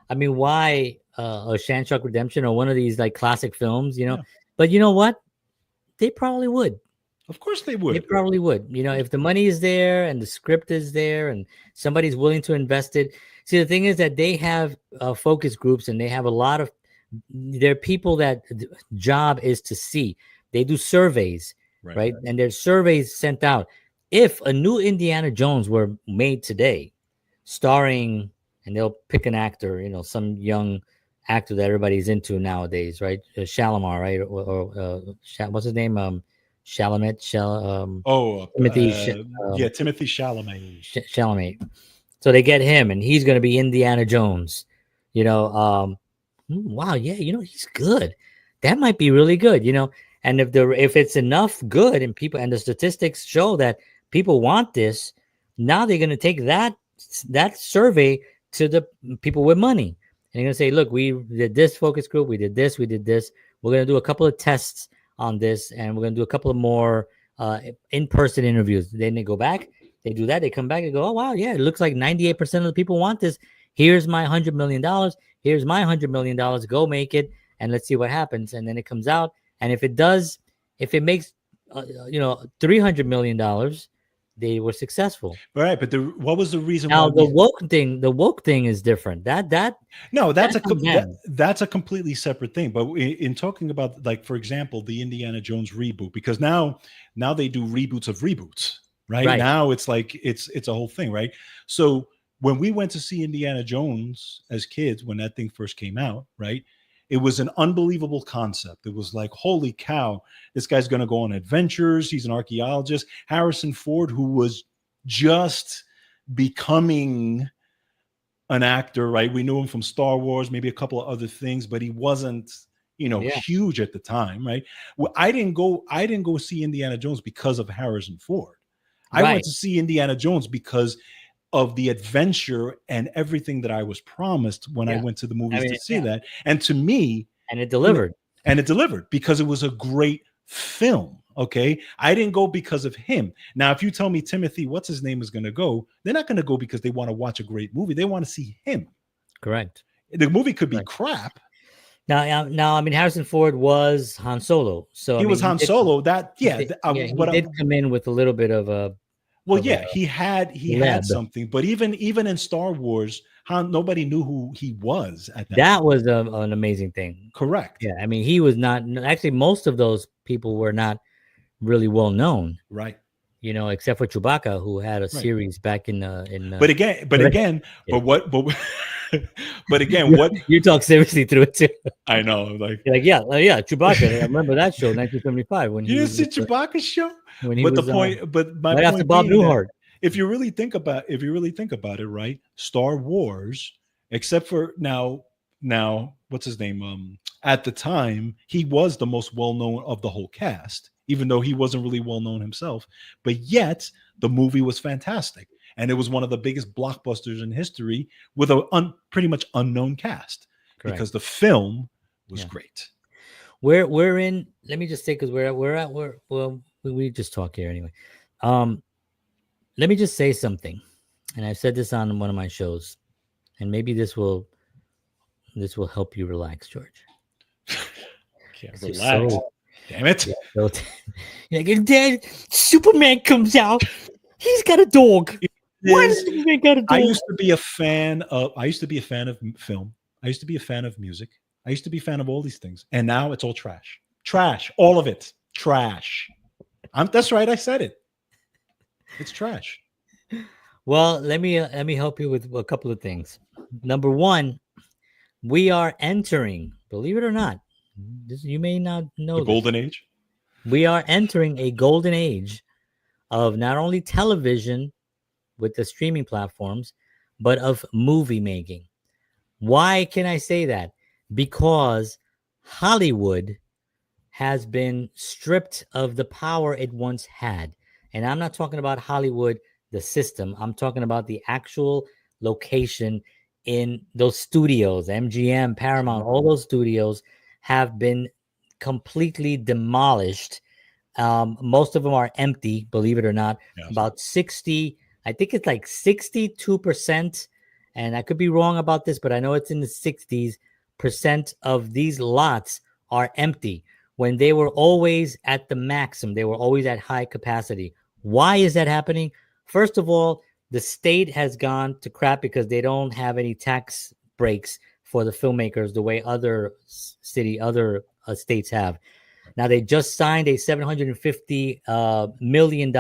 I mean, why a Shanchuck Redemption or one of these like classic films? Yeah. But you know what? They probably would. Of course they They would. probably would. If the money is there and the script is there and somebody's willing to invest it. See, the thing is that they have focus groups and they have a lot of. There are people that job is to see. They do surveys, right? And there's surveys sent out. If a new Indiana Jones were made today, starring, and they'll pick an actor, some young actor that everybody's into nowadays, right? Shalimar, right? Or what's his name? Chalamet, Timothy, yeah, Timothy Chalamet. Chalamet. So they get him, and he's going to be Indiana Jones. Wow, yeah, he's good. That might be really good, And if it's enough good, and the statistics show that people want this, now they're going to take that survey to the people with money, and they're going to say, look, we did this focus group, we did this. We're going to do a couple of tests on this, and we're going to do a couple of more in-person interviews. Then they go back, they do that, they come back and go, oh wow, yeah, it looks like 98% of the people want this. Here's my $100 million. Here's my $100 million. Go make it, and let's see what happens. And then it comes out, and if it makes $300 million, they were successful. Right, but what was the reason? Now the woke thing is different. No, that's a completely separate thing. But in talking about, like, for example, the Indiana Jones reboot, because now they do reboots of reboots, right? Now it's like it's a whole thing, right? So when we went to see Indiana Jones as kids, when that thing first came out, right? It was an unbelievable concept. It was like, holy cow, this guy's going to go on adventures. He's an archaeologist. Harrison Ford, who was just becoming an actor, right? We knew him from Star Wars, maybe a couple of other things, but he wasn't, huge at the time, right? Well, I didn't go see Indiana Jones because of Harrison Ford. I went to see Indiana Jones because of the adventure and everything that I was promised when I went to the movies to see that. And to me, and it delivered. Because it was a great film. Okay. I didn't go because of him. Now, if you tell me Timothy, what's his name, is going to go, they're not going to go because they want to watch a great movie. They want to see him. Correct. The movie could be crap. Now, I mean, Harrison Ford was Han Solo. So he was Han Solo. He did come in with a little bit of a. Well, yeah, he had something, but even in Star Wars, nobody knew who he was at that. That was an amazing thing. Correct. Yeah, I mean, he was not actually. Most of those people were not really well known, right? Except for Chewbacca, who had a series back in. But again, what you talk seriously through it too. I know, like Chewbacca. I remember that show, 1975, when you didn't see Chewbacca's show. When he was, my right after Bob Newhart. If you really think about it, right? Star Wars, except for now, what's his name? At the time, he was the most well-known of the whole cast, even though he wasn't really well-known himself. But yet, the movie was fantastic, and it was one of the biggest blockbusters in history with a pretty much unknown cast. Correct. Because the film was great. We're in. Let me just say, because we just talk here anyway. Let me just say something, and I've said this on one of my shows, and maybe this will help you relax, George. Can't relax. Damn it! Dad, Superman comes out. He's got a dog. Why does Superman got a dog? I used to be a fan of film. I used to be a fan of music. I used to be a fan of all these things, and now it's all trash. Trash, all of it, trash. That's right. I said it. It's trash. Well, let me help you with a couple of things. Number one, we are entering, believe it or not, you may not know, the golden age. We are entering a golden age of not only television, with the streaming platforms, but of movie making. Why can I say that? Because Hollywood has been stripped of the power it once had. And I'm not talking about Hollywood, the system. I'm talking about the actual location in those studios, MGM, Paramount, all those studios have been completely demolished. Most of them are empty, believe it or not. Yes. About 60, I think it's like 62%. And I could be wrong about this, but I know it's in the 60s percent of these lots are empty when they were always at the maximum. They were always at high capacity. Why is that happening? First of all, the state has gone to crap because they don't have any tax breaks for the filmmakers the way other states have. Now they just signed a $750 million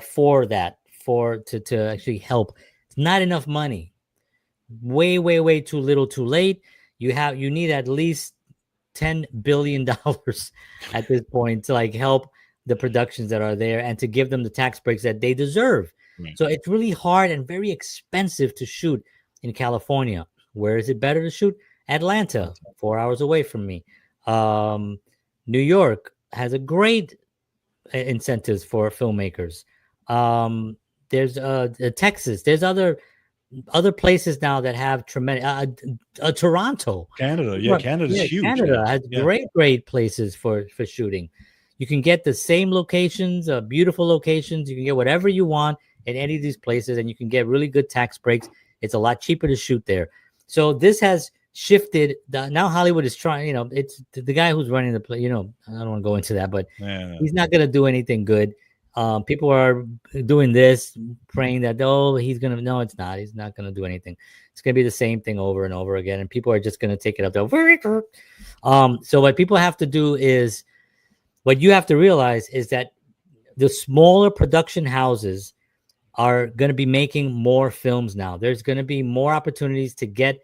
for that to actually help. It's not enough money. Way too little, too late. You need at least $10 billion at this point to like help the productions that are there and to give them the tax breaks that they deserve. Right. So it's really hard and very expensive to shoot in California. Where is it better to shoot? Atlanta, 4 hours away from me. New York has a great incentives for filmmakers. There's Texas. There's other places now that have tremendous. Toronto, Canada, yeah, Canada's huge. Canada has great places for shooting. You can get the same locations, beautiful locations. You can get whatever you want in any of these places, and you can get really good tax breaks. It's a lot cheaper to shoot there. So this has shifted. Now Hollywood is trying. It's the guy who's running the play. I don't want to go into that, but he's not going to do anything good. People are doing this, praying that he's gonna. No, it's not. He's not gonna do anything. It's gonna be the same thing over and over again, and people are just gonna take it up there. So what people have to do is, what you have to realize is that the smaller production houses are going to be making more films now. There's going to be more opportunities to get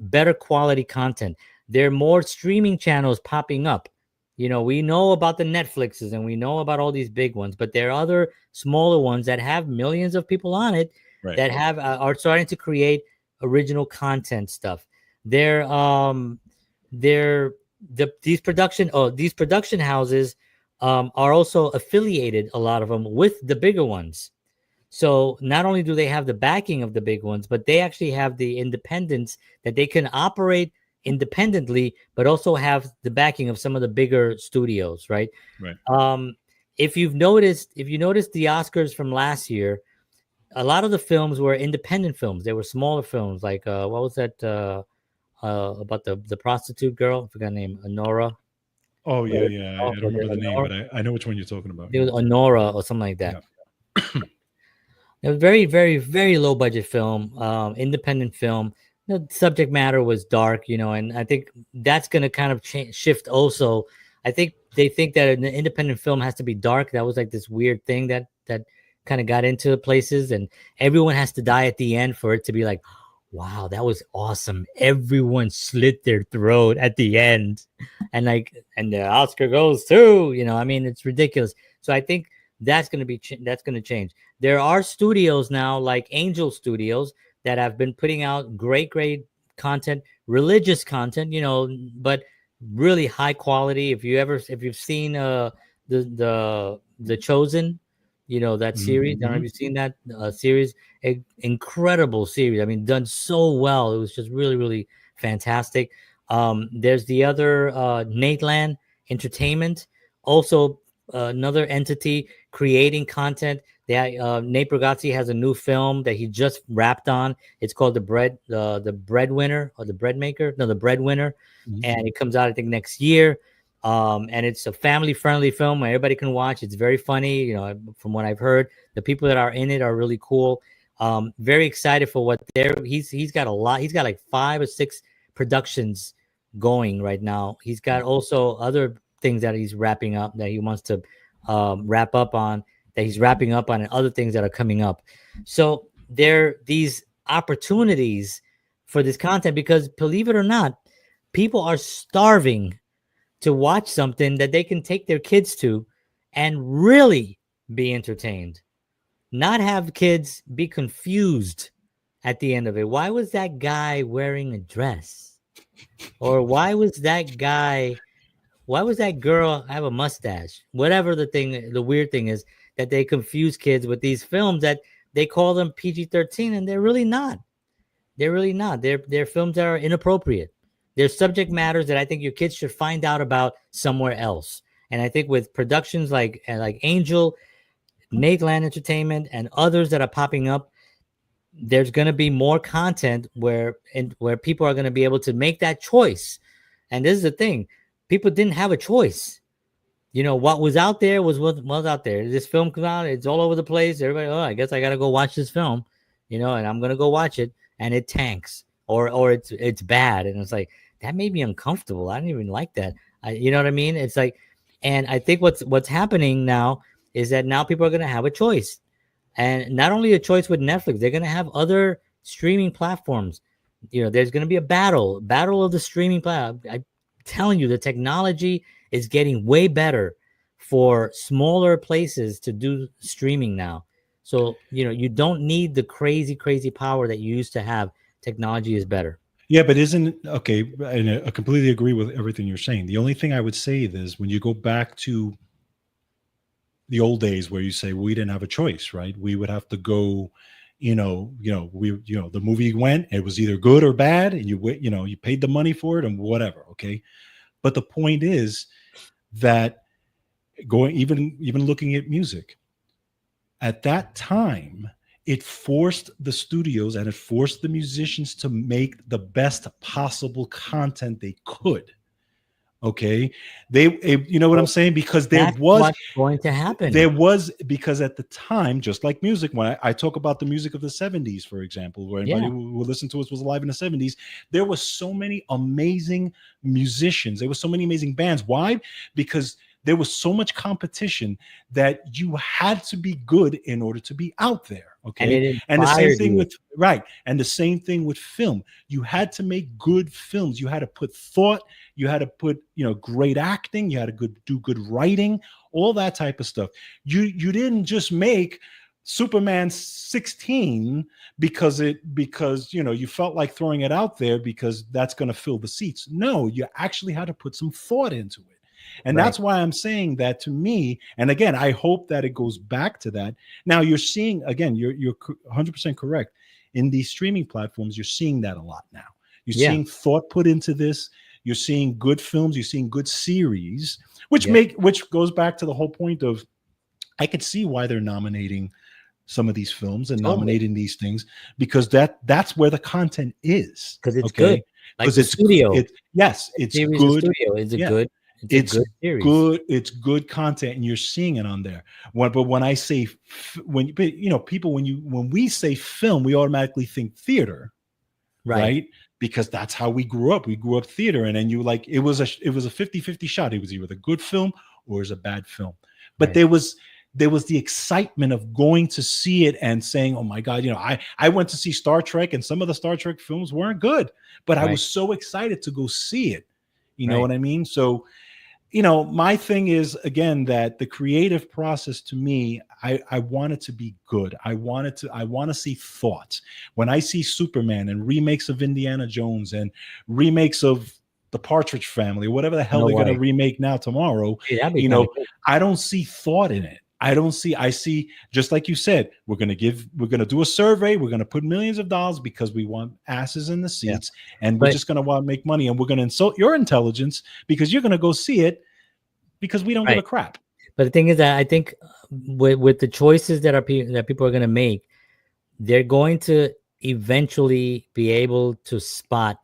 better quality content. There are more streaming channels popping up. We know about the Netflixes and we know about all these big ones, but there are other smaller ones that have millions of people on it that have are starting to create original content stuff. These production houses are also affiliated, a lot of them, with the bigger ones. So not only do they have the backing of the big ones, but they actually have the independence that they can operate independently, but also have the backing of some of the bigger studios, right? If you noticed the Oscars from last year, a lot of the films were independent films. They were smaller films, like what was that about the prostitute girl? I forgot her name. Honora. Oh yeah. I don't remember the name, but I know which one you're talking about. It was Honora or something like that. Yeah. It was very, very, very low budget film, independent film. The subject matter was dark, and I think that's going to kind of shift also. I think they think that an independent film has to be dark. That was like this weird thing that kind of got into places, and everyone has to die at the end for it to be like, wow, that was awesome. Everyone slit their throat at the end, and the Oscar goes to, it's ridiculous. So I think that's going to be that's going to change. There are studios now like Angel Studios that have been putting out great content, religious content, but really high quality. If you've seen the Chosen, that series. I don't know if you've seen that series. Incredible series. I mean, done so well. It was just really, really fantastic. There's the other Nateland Entertainment, also another entity creating content. Nate Bargatze has a new film that he just wrapped on. It's called The Breadwinner or The Breadmaker. No, The Breadwinner. And it comes out, I think, next year. And it's a family-friendly film where everybody can watch. It's very funny, from what I've heard. The people that are in it are really cool. Very excited for what he's got a lot. He's got like 5 or 6 productions going right now. He's got also other things that he's wrapping up that he wants to wrap up on, that he's wrapping up on, and other things that are coming up. So there are these opportunities for this content because, believe it or not, people are starving to watch something that they can take their kids to and really be entertained. not have kids be confused at the end of it. Why was that guy wearing a dress? Or why was that girl have a mustache? Whatever the weird thing is that they confuse kids with these films that they call them PG-13, and they're really not. They're really not. They're films that are inappropriate. They're subject matters that I think your kids should find out about somewhere else. And I think with productions like Angel, Nateland Entertainment, and others that are popping up, there's going to be more content where people are going to be able to make that choice. And this is the thing. People didn't have a choice. You know, what was out there was what was out there. This film comes out, it's all over the place. Everybody, oh, I guess I got to go watch this film, you know, and I'm going to go watch it, and it tanks or it's bad. And it's like, that made me uncomfortable. I didn't even like that. You know what I mean? It's like, and I think what's happening now is that now people are going to have a choice. And not only a choice with Netflix, they're going to have other streaming platforms. You know, there's going to be a battle of the streaming platform. I'm telling you, the technology is getting way better for smaller places to do streaming now. So, you know, you don't need the crazy power that you used to have. Technology is better. Yeah, but isn't okay? And I completely agree with everything you're saying. The only thing I would say is when you go back to the old days where you say, well, we didn't have a choice, right? We would have to go, the movie went, it was either good or bad, and you paid the money for it and whatever. Okay. But the point is that even looking at music at that time, it forced the studios and it forced the musicians to make the best possible content they could. Okay, you know what I'm saying? Because that's what's going to happen. Because at the time, just like music, when I talk about the music of the 70s, for example, where anybody who listened to us was alive in the 70s, there was so many amazing musicians. There were so many amazing bands. Why? Because there was so much competition that you had to be good in order to be out there. Okay. And the same thing And the same thing with film. You had to make good films. You had to put thought, you had to put, great acting, you had to do good writing, all that type of stuff. You didn't just make Superman 16 because you felt like throwing it out there because that's going to fill the seats. No, you actually had to put some thought into it. And that's why I'm saying that, to me, and again, I hope that it goes back to that. Now you're seeing, again, you're 100% correct. In these streaming platforms, you're seeing that a lot now. You're seeing thought put into this. You're seeing good films. You're seeing good series, which goes back to the whole point of, I could see why they're nominating some of these films and nominating these things, because that's where the content is. Because it's good. Because it's studio. It's good. It's a good. It's good. It's good content, and you're seeing it on there. But when I say when we say film, we automatically think theater, right? Because that's how we grew up. We grew up theater, and then it was a 50-50 shot. It was either a good film or it was a bad film. But there was the excitement of going to see it and saying, "Oh my God!" I went to see Star Trek, and some of the Star Trek films weren't good, but I was so excited to go see it. You know what I mean? So, my thing is, again, that the creative process, to me, I want it to be good. I want to see thought. When I see Superman and remakes of Indiana Jones and remakes of the Partridge Family, whatever the hell they're going to remake now tomorrow, I don't see thought in it. I see, just like you said, we're going to do a survey. We're going to put millions of dollars because we want asses in the seats, and we're just going to want to make money, and we're going to insult your intelligence because you're going to go see it because we don't give a crap. But the thing is that I think with the choices that people are going to make, they're going to eventually be able to spot,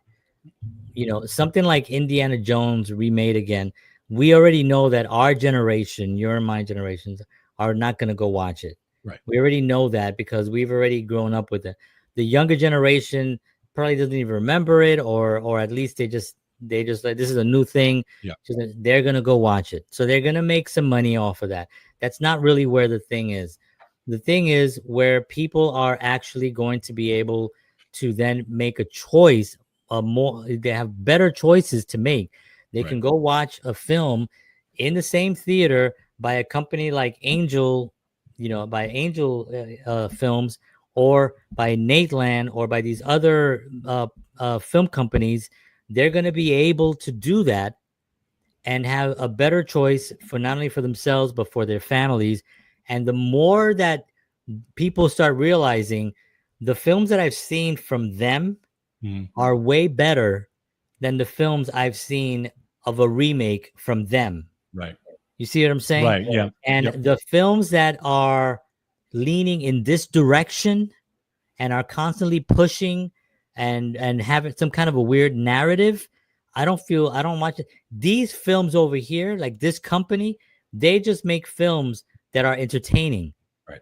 something like Indiana Jones remade again. We already know that our generation, your and my generations, are not going to go watch it. Right. We already know that because we've already grown up with it. The younger generation probably doesn't even remember it, or at least they just like, this is a new thing. Yeah. So they're going to go watch it. So they're going to make some money off of that. That's not really where the thing is. The thing is where people are actually going to be able to then make a choice. They have better choices to make. They can go watch a film in the same theater by a company like Angel, by Angel Films, or by Nateland, or by these other film companies, they're going to be able to do that and have a better choice for not only for themselves but for their families. And the more that people start realizing, the films that I've seen from them are way better than the films I've seen of a remake from them. Right. You see what I'm saying? Right. Yeah. And Yep. the films that are leaning in this direction and are constantly pushing and having some kind of a weird narrative, I don't watch it. These films over here, like this company, they just make films that are entertaining. Right.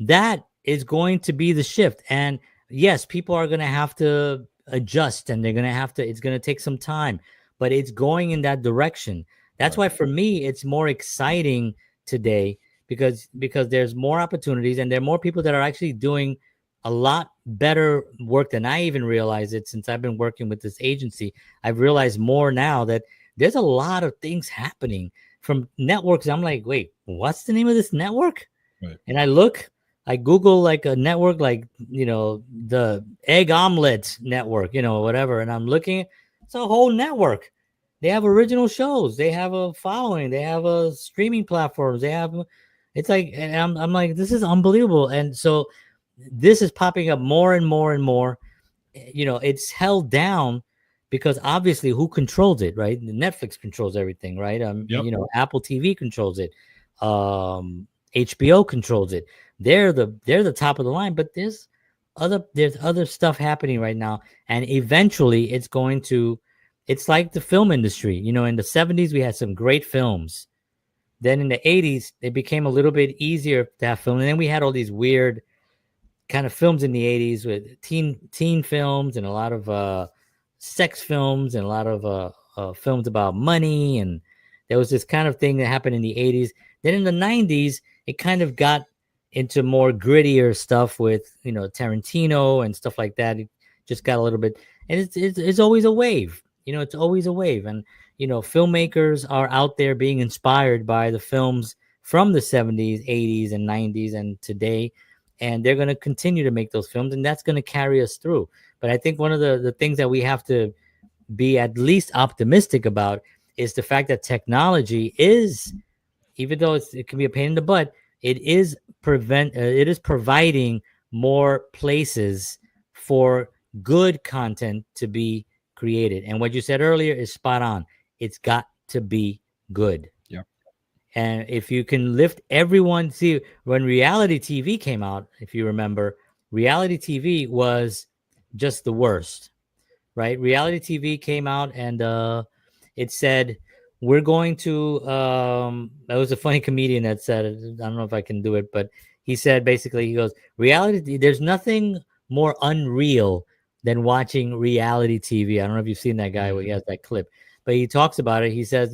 That is going to be the shift. And yes, people are going to have to adjust, and they're going to have to, it's going to take some time, but it's going in that direction. That's why for me, it's more exciting today because there's more opportunities, and there are more people that are actually doing a lot better work than I even realized it. Since I've been working with this agency, I've realized more now that there's a lot of things happening from networks. I'm like, wait, what's the name of this network? Right. And I Google like a network, like, the Egg Omelet Network, whatever. And I'm looking, it's a whole network. They have original shows. They have a following. They have a streaming platforms. It's like, and I'm like, this is unbelievable. And so this is popping up more and more and more. It's held down because obviously who controls it, right? Netflix controls everything, right? Apple TV controls it. HBO controls it. They're the top of the line, but there's other stuff happening right now, and eventually it's like the film industry. In the 70s we had some great films. Then in the 80s it became a little bit easier to have film, and then we had all these weird kind of films in the 80s with teen films and a lot of sex films and a lot of films about money, and there was this kind of thing that happened in the 80s. Then in the 90s it kind of got into more grittier stuff with Tarantino and stuff like that. It just got a little bit, and it's always a wave. It's always a wave, and filmmakers are out there being inspired by the films from the 70s, 80s, and 90s, and today, and they're going to continue to make those films, and that's going to carry us through. But I think one of the things that we have to be at least optimistic about is the fact that technology is, even though it can be a pain in the butt, it is providing more places for good content to be created. And what you said earlier is spot on. It's got to be good. Yep. And if you can lift everyone, see, when reality TV came out, if you remember, reality TV was just the worst, right? Reality TV came out and it said, we're going to, that was a funny comedian that said it. I don't know if I can do it, but he said, basically, he goes, reality, there's nothing more unreal than watching reality TV. I don't know if you've seen that guy where he has that clip, but he talks about it. He says,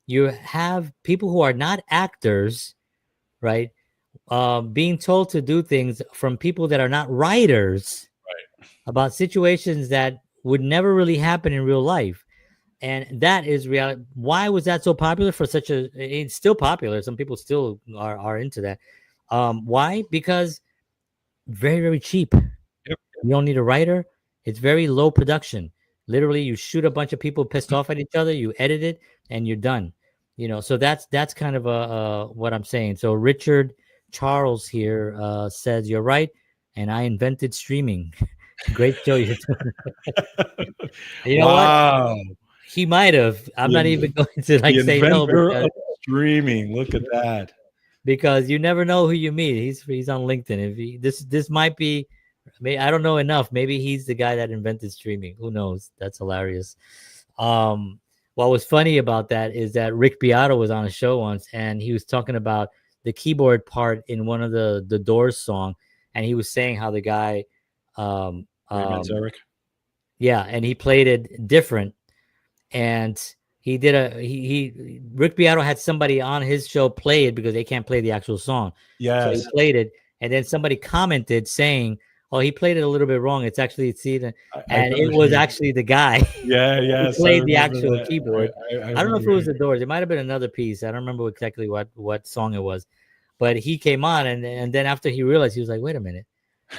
you have people who are not actors, right? Being told to do things from people that are not writers, right, about situations that would never really happen in real life. And that is reality. Why was that so popular for it's still popular. Some people still are into that. Why? Because very, very cheap. Yep. You don't need a writer. It's very low production. Literally, you shoot a bunch of people pissed off at each other, you edit it, and you're done. So that's kind of what I'm saying. So Richard Charles here says, you're right, and I invented streaming. Great show you're doing. You know what? He might have. I'm not even going to say no. Because, streaming. Look at that. Because you never know who you meet. He's on LinkedIn. If this might be, I don't know enough. Maybe he's the guy that invented streaming. Who knows? That's hilarious. What was funny about that is that Rick Beato was on a show once, and he was talking about the keyboard part in one of the Doors song, and he was saying how the guy, Eric. Yeah, and he played it different. And he did Rick Beato had somebody on his show play it because they can't play the actual song. Yes. So he played it, and then somebody commented saying, "Oh, he played it a little bit wrong. It's actually and it was actually the guy. Yeah, who played the actual keyboard. I don't know if it was the Doors. It might have been another piece. I don't remember exactly what song it was. But he came on, and then after he realized, he was like, "Wait a minute."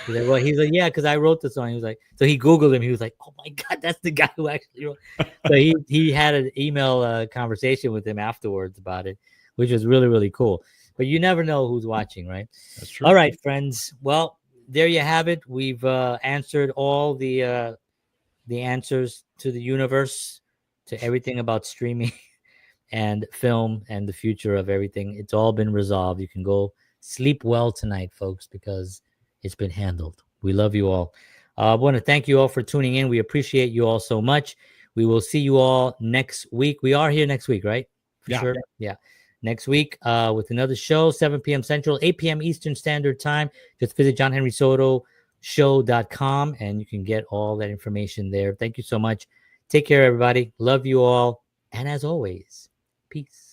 He's like, "Yeah, because I wrote the song." He was like, so he Googled him. He was like, "Oh my God, that's the guy who actually wrote." So he had an email conversation with him afterwards about it, which was really, really cool. But you never know who's watching, right? That's true. All right, friends. Well, there you have it. We've answered all the answers to the universe, to everything about streaming and film and the future of everything. It's all been resolved. You can go sleep well tonight, folks, because it's been handled. We love you all. I want to thank you all for tuning in. We appreciate you all so much. We will see you all next week. We are here next week, right? For Yeah. sure. Yeah. Next week with another show, 7 p.m. Central, 8 p.m. Eastern Standard Time. Just visit johnhenrysotoshow.com and you can get all that information there. Thank you so much. Take care, everybody. Love you all. And as always, peace.